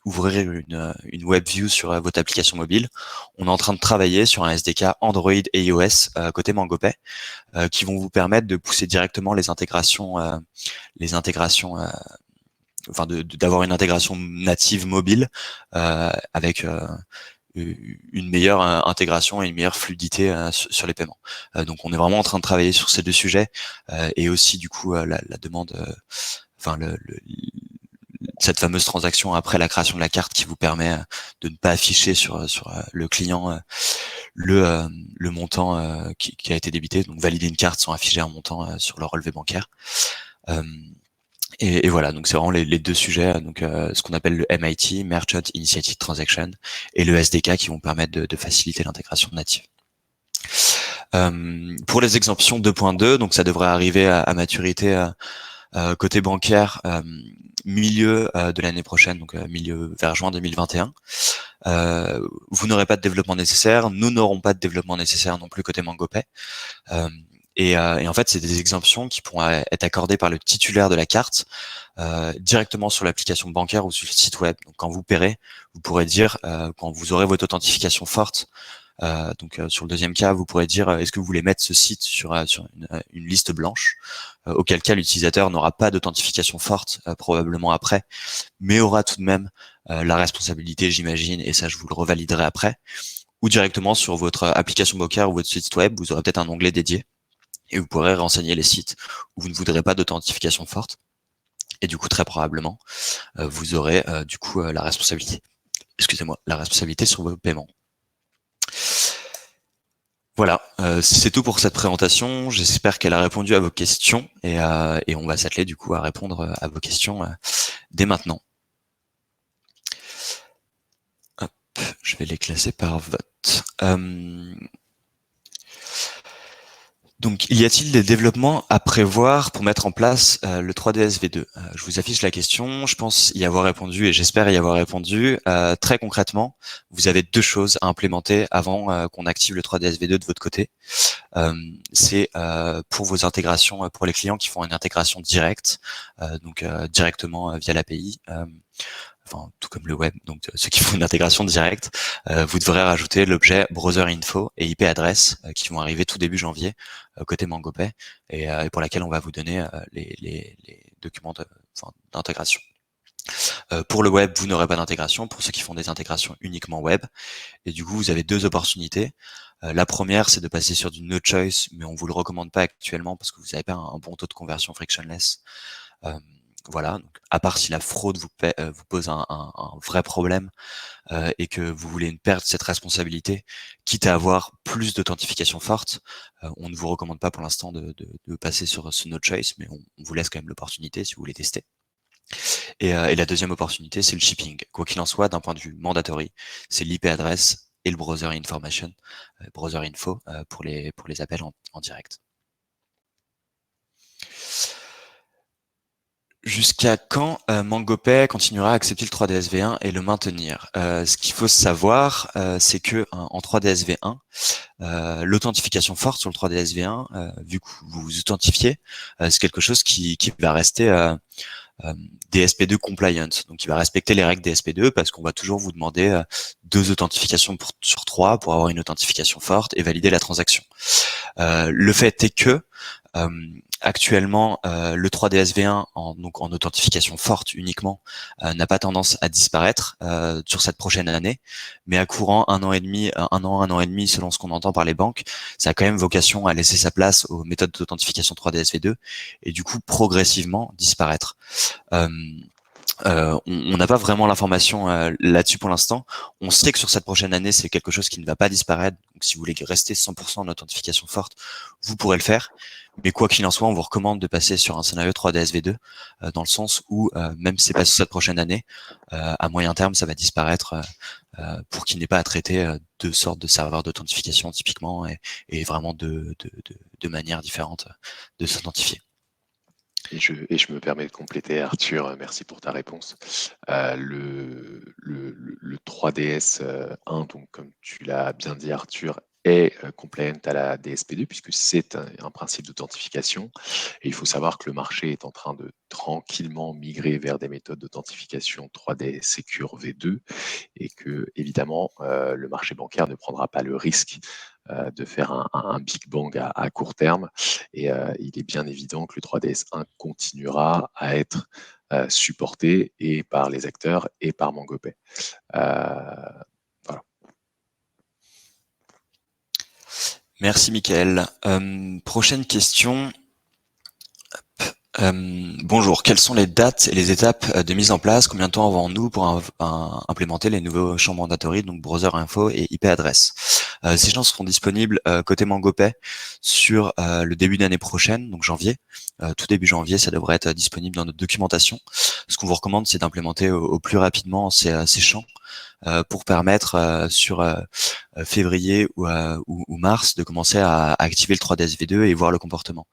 ouvrir une web view sur votre application mobile. On est en train de travailler sur un SDK Android et iOS côté MangoPay qui vont vous permettre de pousser directement les intégrations, d'avoir une intégration native mobile avec une meilleure intégration et une meilleure fluidité sur les paiements. Donc on est vraiment en train de travailler sur ces deux sujets et aussi du coup la demande, cette fameuse transaction après la création de la carte qui vous permet de ne pas afficher sur le client le montant qui a été débité. Donc valider une carte sans afficher un montant sur le relevé bancaire. Et voilà, donc c'est vraiment les deux sujets, donc ce qu'on appelle le MIT, Merchant Initiated Transaction, et le SDK qui vont permettre de faciliter l'intégration native. Pour les exemptions 2.2, donc ça devrait arriver à maturité côté bancaire milieu de l'année prochaine, donc milieu vers juin 2021. Vous n'aurez pas de développement nécessaire, nous n'aurons pas de développement nécessaire non plus côté MangoPay. Et en fait, c'est des exemptions qui pourront être accordées par le titulaire de la carte directement sur l'application bancaire ou sur le site web. Donc, quand vous paierez, vous pourrez dire, quand vous aurez votre authentification forte, sur le deuxième cas, vous pourrez dire, est-ce que vous voulez mettre ce site sur une liste blanche, auquel cas l'utilisateur n'aura pas d'authentification forte probablement après, mais aura tout de même la responsabilité, j'imagine, et ça, je vous le revaliderai après, ou directement sur votre application bancaire ou votre site web, vous aurez peut-être un onglet dédié. Et vous pourrez renseigner les sites où vous ne voudrez pas d'authentification forte. Et du coup, très probablement, vous aurez du coup la responsabilité sur vos paiements. Voilà, c'est tout pour cette présentation. J'espère qu'elle a répondu à vos questions et on va s'atteler du coup à répondre à vos questions dès maintenant. Hop, je vais les classer par vote. Donc, y a-t-il des développements à prévoir pour mettre en place le 3DS V2 ? Je vous affiche la question. Je pense y avoir répondu et j'espère y avoir répondu. Très concrètement, vous avez deux choses à implémenter avant qu'on active le 3DS V2 de votre côté. C'est pour vos intégrations, pour les clients qui font une intégration directe, donc directement via l'API. Enfin, tout comme le web, donc ceux qui font une intégration directe, vous devrez rajouter l'objet browser info et IP adresse qui vont arriver tout début janvier côté MangoPay et pour laquelle on va vous donner les documents d'intégration. Pour le web, vous n'aurez pas d'intégration pour ceux qui font des intégrations uniquement web. Et du coup, vous avez deux opportunités. La première, c'est de passer sur du no choice, mais on vous le recommande pas actuellement parce que vous n'avez pas un bon taux de conversion frictionless. Voilà, donc, à part si la fraude vous pose un vrai problème et que vous voulez perdre cette responsabilité, quitte à avoir plus d'authentification forte, on ne vous recommande pas pour l'instant de passer sur ce no choice, mais on vous laisse quand même l'opportunité si vous voulez tester. Et la deuxième opportunité, c'est le shipping. Quoi qu'il en soit, d'un point de vue mandatory, c'est l'IP adresse et le browser information, browser info pour les appels en direct. Jusqu'à quand MangoPay continuera à accepter le 3DS V1 et le maintenir ? Ce qu'il faut savoir, c'est que en 3DS V1, l'authentification forte sur le 3DS V1, vu que vous vous authentifiez, c'est quelque chose qui va rester DSP2 compliant. Donc, il va respecter les règles DSP2 parce qu'on va toujours vous demander 2 authentifications sur 3 pour avoir une authentification forte et valider la transaction. Le fait est que actuellement, le 3DS V1 donc en authentification forte uniquement n'a pas tendance à disparaître sur cette prochaine année, mais à courant un an et demi, selon ce qu'on entend par les banques, ça a quand même vocation à laisser sa place aux méthodes d'authentification 3DS V2 et du coup progressivement disparaître. On n'a pas vraiment l'information là-dessus pour l'instant. On sait que sur cette prochaine année, c'est quelque chose qui ne va pas disparaître. Donc, si vous voulez rester 100% en authentification forte, vous pourrez le faire. Mais quoi qu'il en soit, on vous recommande de passer sur un scénario 3DS V2, dans le sens où, même si c'est pas sur cette prochaine année, à moyen terme, ça va disparaître pour qu'il n'ait pas à traiter deux sortes de serveurs d'authentification typiquement et vraiment de manières différentes de s'authentifier. Et je me permets de compléter, Arthur, merci pour ta réponse. Le 3DS 1, donc comme tu l'as bien dit, Arthur, est compliant à la DSP2 puisque c'est un principe d'authentification. Et il faut savoir que le marché est en train de tranquillement migrer vers des méthodes d'authentification 3D Secure V2 et que, évidemment, le marché bancaire ne prendra pas le risque de faire un Big Bang à court terme. Et il est bien évident que le 3DS 1 continuera à être supporté et par les acteurs et par MangoPay. Voilà. Merci Mickaël. Prochaine question. Bonjour, quelles sont les dates et les étapes de mise en place ? Combien de temps avons-nous pour implémenter les nouveaux champs mandatory, donc browser info et IP adresse ? Ces champs seront disponibles côté MangoPay sur le début d'année prochaine, donc janvier. Tout début janvier, ça devrait être disponible dans notre documentation. Ce qu'on vous recommande, c'est d'implémenter au plus rapidement ces champs pour permettre sur février ou mars de commencer à activer le 3DS V2 et voir le comportement.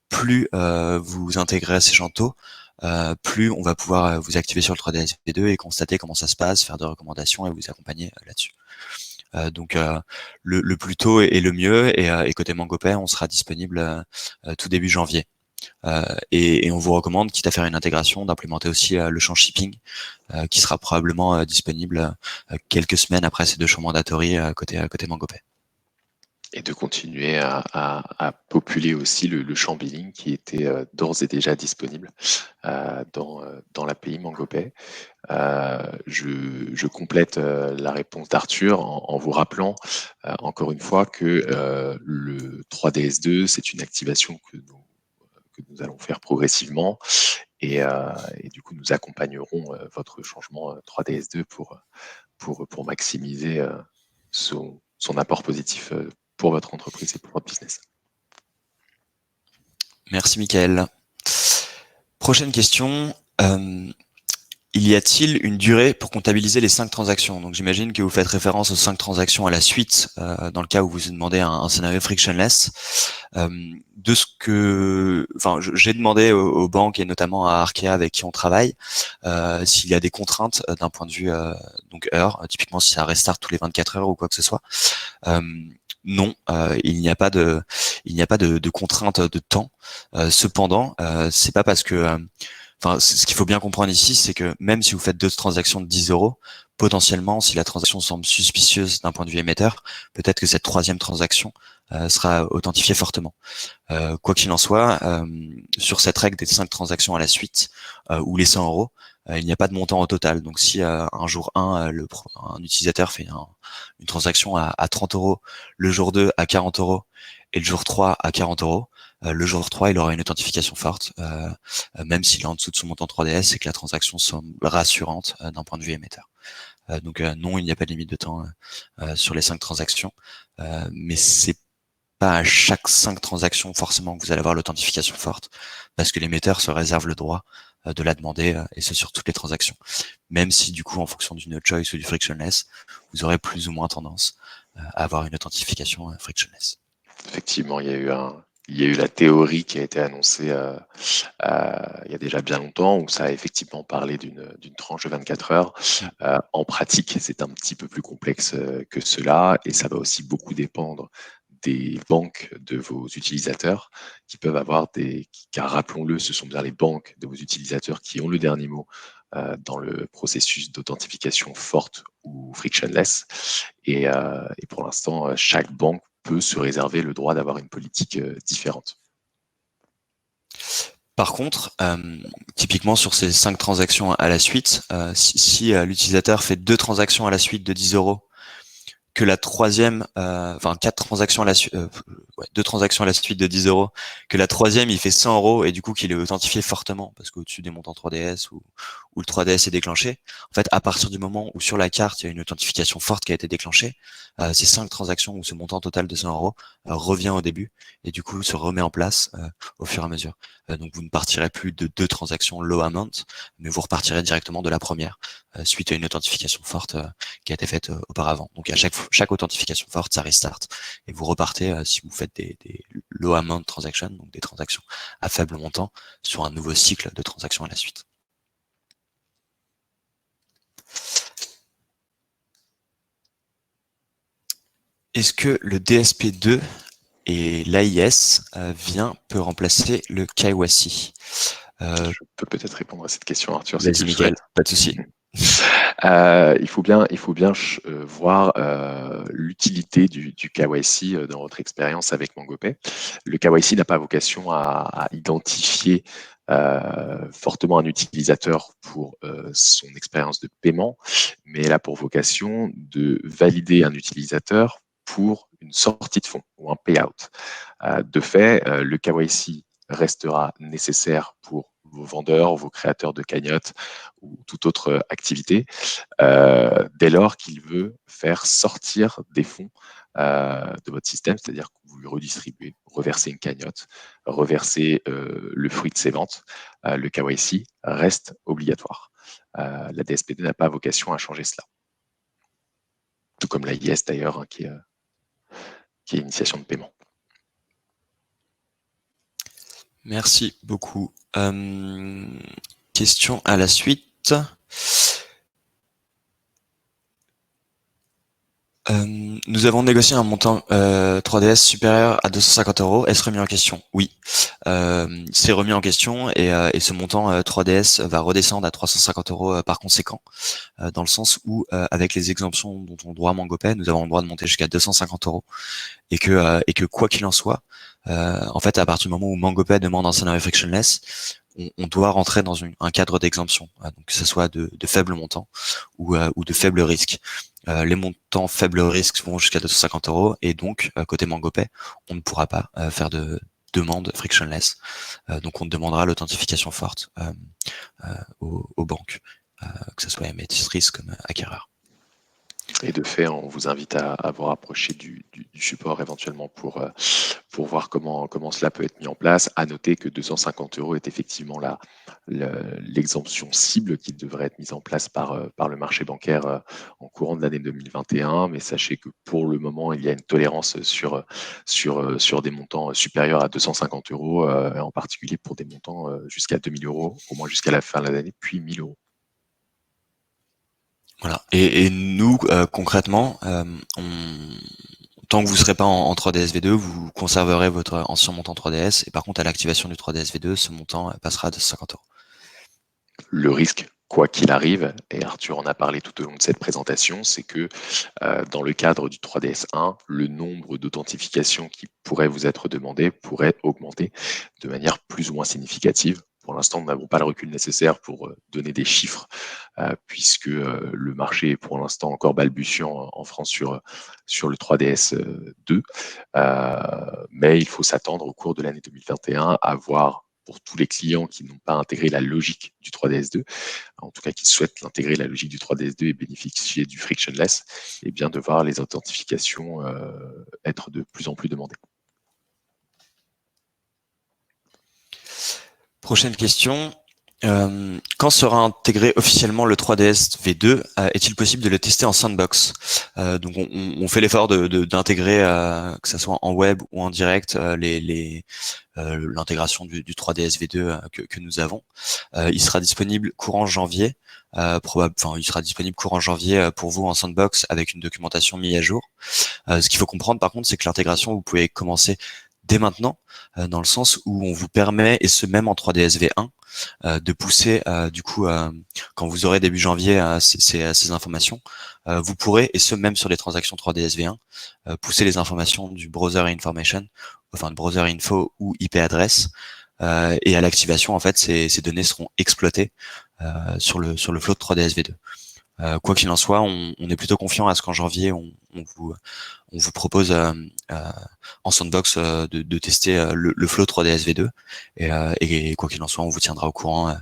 Plus vous intégrez ces champs tôt, plus on va pouvoir vous activer sur le 3DS V2 et constater comment ça se passe, faire des recommandations et vous accompagner là-dessus. Donc le plus tôt est le mieux et côté MangoPay, on sera disponible tout début janvier. Et on vous recommande, quitte à faire une intégration, d'implémenter aussi le champ shipping qui sera probablement disponible quelques semaines après ces deux champs mandatory côté MangoPay. Et de continuer à populer aussi le champ billing qui était d'ores et déjà disponible dans l'API MangoPay. Je complète la réponse d'Arthur en vous rappelant encore une fois que le 3DS2, c'est une activation que nous allons faire progressivement et du coup nous accompagnerons votre changement 3DS2 pour maximiser son apport positif pour votre entreprise et pour votre business. Merci Mickaël. Prochaine question. Y a-t-il une durée pour comptabiliser les 5 transactions? Donc j'imagine que vous faites référence aux 5 transactions à la suite, dans le cas où vous demandez un scénario frictionless. De ce que, j'ai demandé aux banques et notamment à Arkea avec qui on travaille, s'il y a des contraintes d'un point de vue donc heure, typiquement si ça restart tous les 24 heures ou quoi que ce soit. Non, il n'y a pas de contrainte de temps. Cependant, c'est pas parce que ce qu'il faut bien comprendre ici, c'est que même si vous faites 2 transactions de 10 €, potentiellement, si la transaction semble suspicieuse d'un point de vue émetteur, peut-être que cette 3e transaction sera authentifiée fortement. Quoi qu'il en soit, sur cette règle des 5 transactions à la suite, ou les 100 €, il n'y a pas de montant au total. Donc si un jour 1, un utilisateur fait une transaction à 30 €, le jour 2 à 40 € et le jour 3 à 40 €, le jour 3, il aura une authentification forte, même s'il est en dessous de son montant 3DS et que la transaction semble rassurante d'un point de vue émetteur. Donc non, il n'y a pas de limite de temps sur les 5 transactions, mais c'est pas à chaque 5 transactions forcément que vous allez avoir l'authentification forte, parce que l'émetteur se réserve le droit de la demander, et ce sur toutes les transactions. Même si du coup, en fonction du no choice ou du frictionless, vous aurez plus ou moins tendance à avoir une authentification frictionless. Effectivement, il y a eu la théorie qui a été annoncée il y a déjà bien longtemps, où ça a effectivement parlé d'une tranche de 24 heures. En pratique, c'est un petit peu plus complexe que cela, et ça va aussi beaucoup dépendre des banques de vos utilisateurs qui peuvent avoir car rappelons-le, ce sont bien les banques de vos utilisateurs qui ont le dernier mot dans le processus d'authentification forte ou frictionless. Et pour l'instant, chaque banque peut se réserver le droit d'avoir une politique différente. Par contre, typiquement sur ces 5 transactions à la suite, si l'utilisateur fait 2 transactions à la suite de 10 €, que la troisième, 4 transactions à la suite, 2 transactions à la suite de 10 €, que la troisième il fait 100 € et du coup qu'il est authentifié fortement parce qu'au-dessus des montants 3DS ou le 3DS est déclenché. En fait, à partir du moment où sur la carte il y a une authentification forte qui a été déclenchée, ces 5 transactions ou ce montant total de 100 € revient au début et du coup se remet en place au fur et à mesure. Donc vous ne partirez plus de 2 transactions low amount, mais vous repartirez directement de la première suite à une authentification forte qui a été faite auparavant. Donc à chaque authentification forte, ça restart et vous repartez si vous faites des low amount transactions, donc des transactions à faible montant, sur un nouveau cycle de transactions à la suite. Est-ce que le DSP2 et l'AIS peut remplacer le KYC? Je peux peut-être répondre à cette question, Arthur. Vas-y, Mickaël, pas de souci. Il faut bien voir l'utilité du KYC dans votre expérience avec MangoPay. Le KYC n'a pas vocation à identifier fortement un utilisateur pour son expérience de paiement, mais elle a pour vocation de valider un utilisateur pour une sortie de fonds ou un payout. De fait, le KYC restera nécessaire pour vos vendeurs, vos créateurs de cagnottes ou toute autre activité, dès lors qu'il veut faire sortir des fonds de votre système, c'est-à-dire que vous lui redistribuez, reversez une cagnotte, reversez le fruit de ses ventes, le KYC reste obligatoire. La DSP2 n'a pas vocation à changer cela. Tout comme l'AIS d'ailleurs, hein, qui est initiation de paiement. Merci beaucoup. Question à la suite. Nous avons négocié un montant 3DS supérieur à 250 €. Est-ce remis en question? Oui. C'est remis en question et ce montant 3DS va redescendre à 350 € par conséquent, dans le sens où avec les exemptions dont on droit MangoPay, nous avons le droit de monter jusqu'à 250 € et que quoi qu'il en soit, en fait, à partir du moment où MangoPay demande un scénario frictionless, on doit rentrer dans un cadre d'exemption, donc que ce soit de faibles montants ou de faibles risques. Les montants faibles risques vont jusqu'à 250 € et donc côté MangoPay, on ne pourra pas faire de demande frictionless. Donc on demandera l'authentification forte aux banques, que ce soit émettrices comme acquéreurs. Et de fait, on vous invite à vous rapprocher du support éventuellement pour voir comment cela peut être mis en place. À noter que 250 € est effectivement l'exemption cible qui devrait être mise en place par le marché bancaire en courant de l'année 2021. Mais sachez que pour le moment, il y a une tolérance sur des montants supérieurs à 250 €, en particulier pour des montants jusqu'à 2000 €, au moins jusqu'à la fin de l'année, puis 1000 €. Voilà. Et nous, concrètement, tant que vous ne serez pas en 3DS V2, vous conserverez votre ancien montant 3DS. Et par contre, à l'activation du 3DS V2, ce montant passera à 250 €. Le risque, quoi qu'il arrive, et Arthur en a parlé tout au long de cette présentation, c'est que dans le cadre du 3DS1, le nombre d'authentifications qui pourrait vous être demandé pourrait augmenter de manière plus ou moins significative. Pour l'instant, nous n'avons pas le recul nécessaire pour donner des chiffres, puisque le marché est pour l'instant encore balbutiant en France sur le 3DS 2. Mais il faut s'attendre au cours de l'année 2021 à voir, pour tous les clients qui n'ont pas intégré la logique du 3DS2, en tout cas qui souhaitent intégrer la logique du 3DS2 et bénéficier du frictionless, et bien de voir les authentifications être de plus en plus demandées. Prochaine question. Quand sera intégré officiellement le 3DS V2, est-il possible de le tester en sandbox? Donc on fait l'effort d'intégrer, que ce soit en web ou en direct, l'intégration du 3DS V2 que nous avons. Il sera disponible courant janvier, il sera disponible courant janvier pour vous en sandbox avec une documentation mise à jour. Ce qu'il faut comprendre par contre, c'est que l'intégration, vous pouvez commencer dès maintenant, dans le sens où on vous permet, et ce même en 3DS V1, de pousser du coup quand vous aurez début janvier ces informations, vous pourrez, et ce même sur les transactions 3DS V1, pousser les informations du browser information, enfin de browser info ou IP adresse, et à l'activation en fait ces données seront exploitées sur le flow de 3DS V2. Quoi qu'il en soit, on est plutôt confiant à ce qu'en janvier on vous propose en sandbox de tester le flow 3DS V2 et quoi qu'il en soit, on vous tiendra au courant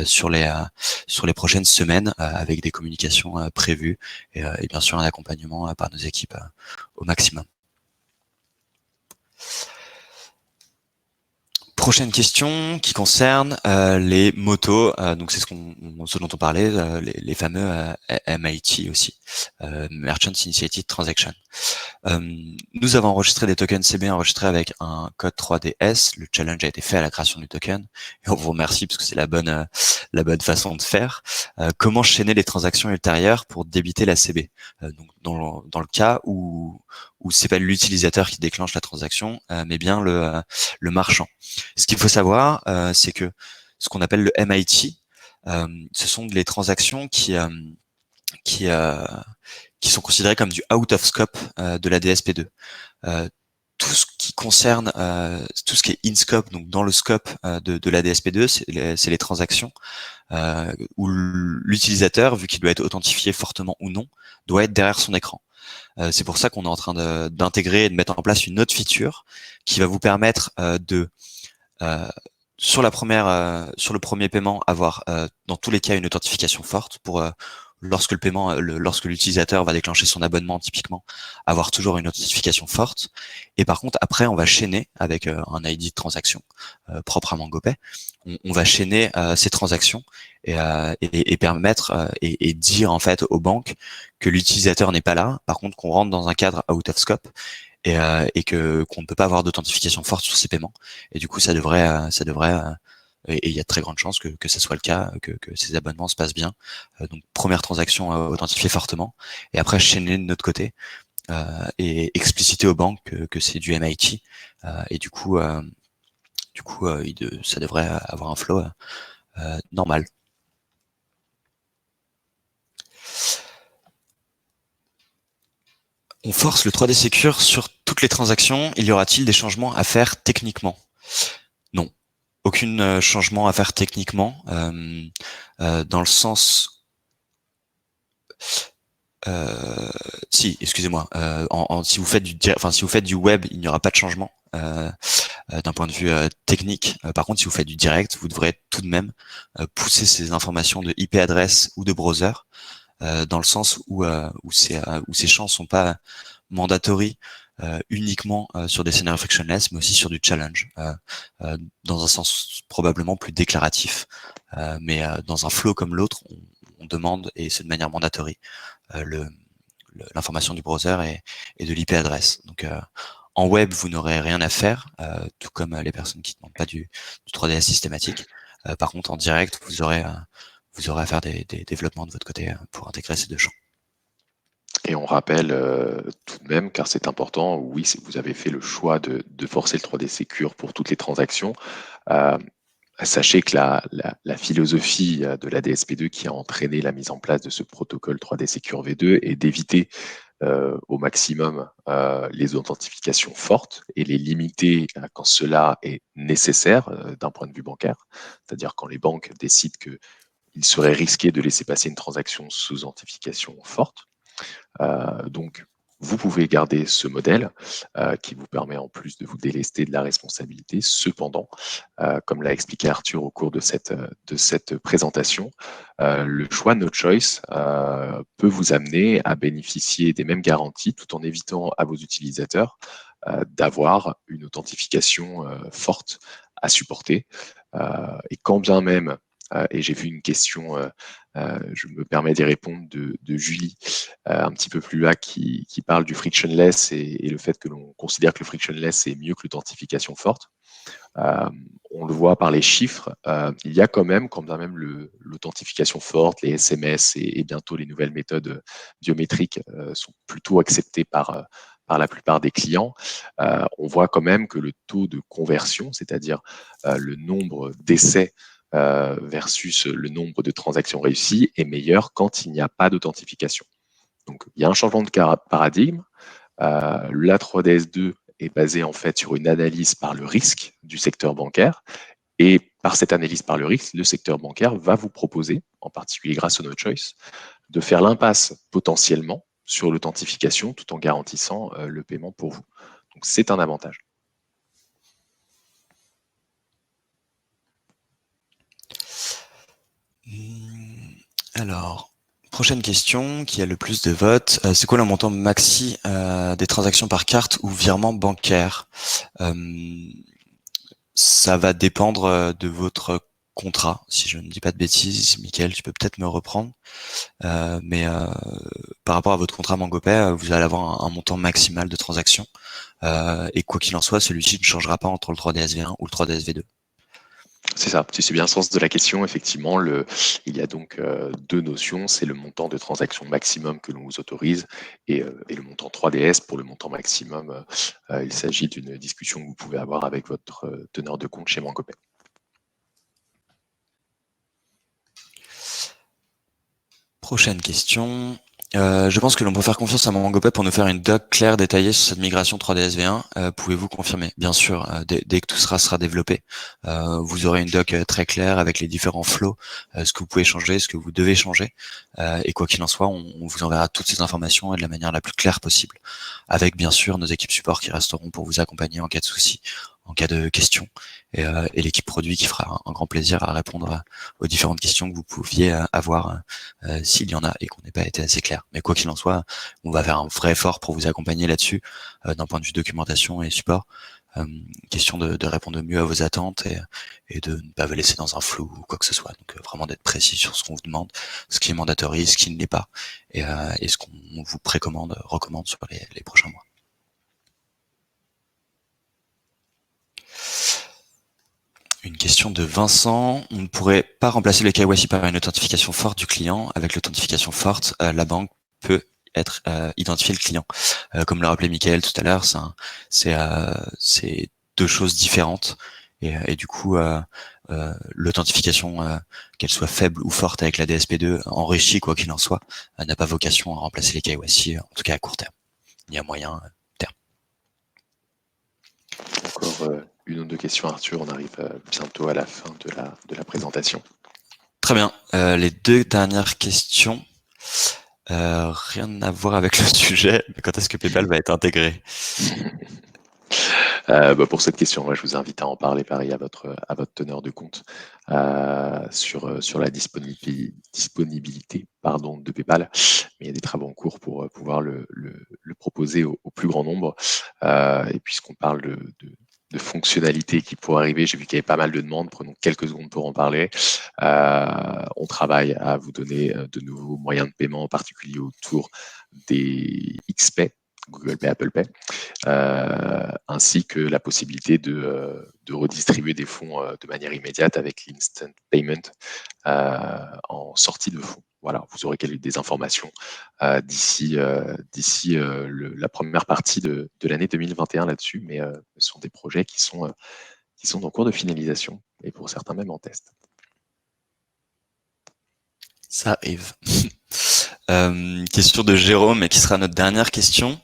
sur les prochaines semaines avec des communications prévues et bien sûr un accompagnement par nos équipes au maximum. Prochaine question qui concerne les motos, donc c'est ce dont on parlait, les fameux MIT aussi, Merchant Initiated Transaction. Nous avons enregistré des tokens CB enregistrés avec un code 3DS. Le challenge a été fait à la création du token et on vous remercie parce que c'est la bonne façon de faire. Comment chaîner les transactions ultérieures pour débiter la CB? Donc dans le cas où c'est pas l'utilisateur qui déclenche la transaction, mais bien le marchand. Ce qu'il faut savoir, c'est que ce qu'on appelle le MIT, ce sont les transactions qui sont considérées comme du out of scope de la DSP2. Tout ce qui concerne tout ce qui est in scope, donc dans le scope de la DSP2, c'est les transactions où l'utilisateur, vu qu'il doit être authentifié fortement ou non, doit être derrière son écran. C'est pour ça qu'on est en train d'intégrer et de mettre en place une autre feature qui va vous permettre sur le premier paiement avoir dans tous les cas une authentification forte pour lorsque l'utilisateur va déclencher son abonnement typiquement, avoir toujours une authentification forte. Et par contre après on va chaîner avec un ID de transaction propre à MangoPay. On va chaîner ces transactions et permettre et dire en fait aux banques que l'utilisateur n'est pas là, par contre qu'on rentre dans un cadre out of scope et qu'on ne peut pas avoir d'authentification forte sur ces paiements. Et du coup ça devrait et il y a de très grandes chances que ce soit le cas, que ces abonnements se passent bien. Donc première transaction authentifiée fortement, et après chaîner de notre côté et expliciter aux banques que c'est du MIT. Et du coup, ça devrait avoir un flow normal. On force le 3D Secure sur toutes les transactions. Il y aura-t-il des changements à faire techniquement? Non. Aucun changement à faire techniquement, dans le sens... si, excusez-moi. Si vous faites du web, il n'y aura pas de changement d'un point de vue technique. Par contre, si vous faites du direct, vous devrez tout de même pousser ces informations de IP adresse ou de browser dans le sens où ces champs sont pas mandatory uniquement sur des scénarios frictionless, mais aussi sur du challenge, dans un sens probablement plus déclaratif. Mais dans un flow comme l'autre, on demande, et c'est de manière mandatory, l'information du browser et de l'IP adresse. Donc en web, vous n'aurez rien à faire, tout comme les personnes qui ne demandent pas du 3DS systématique. Par contre, en direct, vous aurez à faire des développements de votre côté pour intégrer ces deux champs. Et on rappelle tout de même, car c'est important, oui, si vous avez fait le choix de forcer le 3D Secure pour toutes les transactions, sachez que la philosophie de la DSP2 qui a entraîné la mise en place de ce protocole 3D Secure V2 est d'éviter au maximum les authentifications fortes et les limiter quand cela est nécessaire d'un point de vue bancaire, c'est-à-dire quand les banques décident qu'il serait risqué de laisser passer une transaction sous authentification forte. Donc, vous pouvez garder ce modèle qui vous permet en plus de vous délester de la responsabilité. Cependant, comme l'a expliqué Arthur au cours de cette présentation, le choix No Choice peut vous amener à bénéficier des mêmes garanties tout en évitant à vos utilisateurs d'avoir une authentification forte à supporter. Et quand bien même, et j'ai vu une question, je me permets d'y répondre, de Julie, un petit peu plus là, qui parle du frictionless et le fait que l'on considère que le frictionless est mieux que l'authentification forte. On le voit par les chiffres, il y a quand même l'authentification forte, les SMS et bientôt les nouvelles méthodes biométriques sont plutôt acceptées par la plupart des clients. On voit quand même que le taux de conversion, c'est-à-dire le nombre d'essais versus le nombre de transactions réussies, est meilleur quand il n'y a pas d'authentification. Donc, il y a un changement de paradigme. La 3DS2 est basée en fait sur une analyse par le risque du secteur bancaire. Et par cette analyse par le risque, le secteur bancaire va vous proposer, en particulier grâce au No Choice, de faire l'impasse potentiellement sur l'authentification tout en garantissant le paiement pour vous. Donc, c'est un avantage. Alors, prochaine question, qui a le plus de votes. C'est quoi le montant maxi des transactions par carte ou virement bancaire? Ça va dépendre de votre contrat, si je ne dis pas de bêtises. Mickaël, tu peux peut-être me reprendre. Mais par rapport à votre contrat MangoPay, vous allez avoir un montant maximal de transactions. Et quoi qu'il en soit, celui-ci ne changera pas entre le 3DS V1 ou le 3DS V2. C'est ça, c'est bien le sens de la question. Effectivement, il y a donc deux notions, c'est le montant de transaction maximum que l'on vous autorise et le montant 3DS. Pour le montant maximum, il s'agit d'une discussion que vous pouvez avoir avec votre teneur de compte chez MangoPay. Prochaine question. Je pense que l'on peut faire confiance à MangoPay pour nous faire une doc claire détaillée sur cette migration 3DS V1. Pouvez-vous confirmer? Bien sûr, dès que tout sera développé, vous aurez une doc très claire avec les différents flows, ce que vous pouvez changer, ce que vous devez changer. Et quoi qu'il en soit, on vous enverra toutes ces informations et de la manière la plus claire possible, avec bien sûr nos équipes support qui resteront pour vous accompagner en cas de soucis, en cas de questions, et l'équipe produit qui fera un grand plaisir à répondre aux différentes questions que vous pouviez avoir s'il y en a et qu'on n'ait pas été assez clair. Mais quoi qu'il en soit, on va faire un vrai effort pour vous accompagner là-dessus, d'un point de vue documentation et support. Question de répondre mieux à vos attentes et de ne pas vous laisser dans un flou ou quoi que ce soit. Donc vraiment d'être précis sur ce qu'on vous demande, ce qui est mandatory, ce qui ne l'est pas, et ce qu'on vous recommande sur les prochains mois. Une question de Vincent. On ne pourrait pas remplacer le KYC par une authentification forte du client. Avec l'authentification forte, la banque peut identifier le client. Comme l'a rappelé Mickaël tout à l'heure, c'est deux choses différentes. Et du coup, l'authentification, qu'elle soit faible ou forte avec la DSP2, enrichie quoi qu'il en soit, n'a pas vocation à remplacer les KYC, en tout cas à court terme, ni à moyen terme. Encore une ou deux questions, Arthur. On arrive bientôt à la fin de la présentation. Très bien. Les deux dernières questions. Rien à voir avec le sujet, mais quand est-ce que PayPal va être intégré? Pour cette question, moi, je vous invite à en parler pareil à votre teneur de compte sur la disponibilité de PayPal. Mais il y a des travaux en cours pour pouvoir le proposer au plus grand nombre. Et puisqu'on parle de fonctionnalités qui pourraient arriver, j'ai vu qu'il y avait pas mal de demandes, prenons quelques secondes pour en parler. On travaille à vous donner de nouveaux moyens de paiement, en particulier autour des XPay, Google Pay, Apple Pay, ainsi que la possibilité de redistribuer des fonds de manière immédiate avec l'instant payment en sortie de fonds. Voilà, vous aurez des informations d'ici la première partie de l'année 2021 là-dessus, mais ce sont des projets qui sont en cours de finalisation et pour certains même en test. Ça arrive. Question de Jérôme, et qui sera notre dernière question.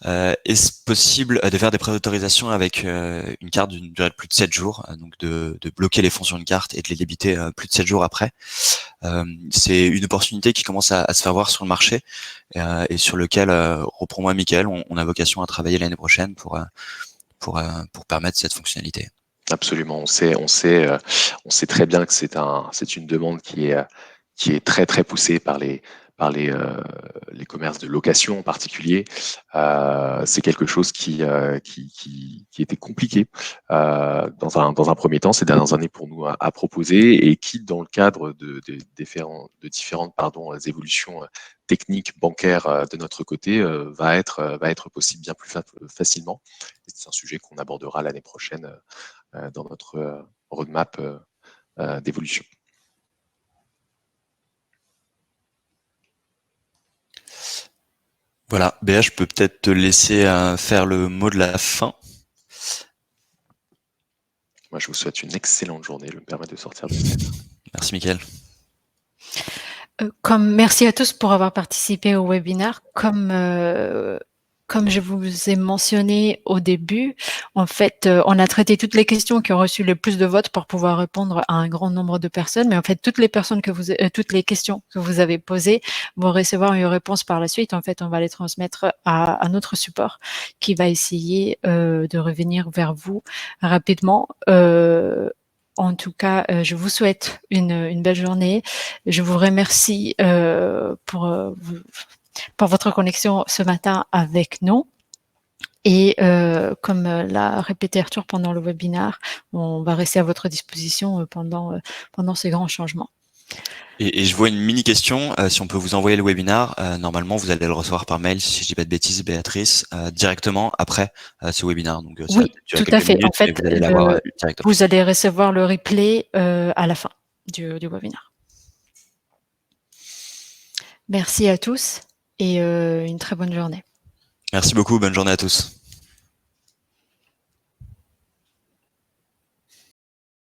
Est-ce possible de faire des préautorisations avec une carte d'une durée de plus de 7 jours, donc de bloquer les fonds sur une carte et de les débiter plus de 7 jours après? C'est une opportunité qui commence à se faire voir sur le marché et sur lequel, reprends-moi Mickaël, on a vocation à travailler l'année prochaine pour permettre cette fonctionnalité. Absolument, on sait très bien que c'est une demande qui est très très poussée par les commerces de location en particulier. C'est quelque chose qui était compliqué dans un premier temps ces dernières années pour nous à proposer, et qui, dans le cadre de différentes évolutions techniques bancaires de notre côté, va être possible bien plus facilement. C'est un sujet qu'on abordera l'année prochaine dans notre roadmap d'évolution. Voilà, Béa, je peux peut-être te laisser faire le mot de la fin. Moi, je vous souhaite une excellente journée. Je me permets de sortir de scène. Merci, Mickaël. Merci à tous pour avoir participé au webinaire. Comme je vous ai mentionné au début, en fait, on a traité toutes les questions qui ont reçu le plus de votes pour pouvoir répondre à un grand nombre de personnes. Mais en fait, toutes les questions que vous avez posées vont recevoir une réponse par la suite. En fait, on va les transmettre à notre support qui va essayer de revenir vers vous rapidement. En tout cas, je vous souhaite une belle journée. Je vous remercie pour votre connexion ce matin avec nous. Et comme l'a répété Arthur pendant le webinaire, on va rester à votre disposition pendant ces grands changements. Et je vois une mini question, si on peut vous envoyer le webinaire, normalement vous allez le recevoir par mail, si je dis pas de bêtises, Béatrice, directement après ce webinaire. Donc, oui, tout à fait. En fait, vous allez recevoir le replay à la fin du webinaire. Merci à tous et une très bonne journée. Merci beaucoup, bonne journée à tous.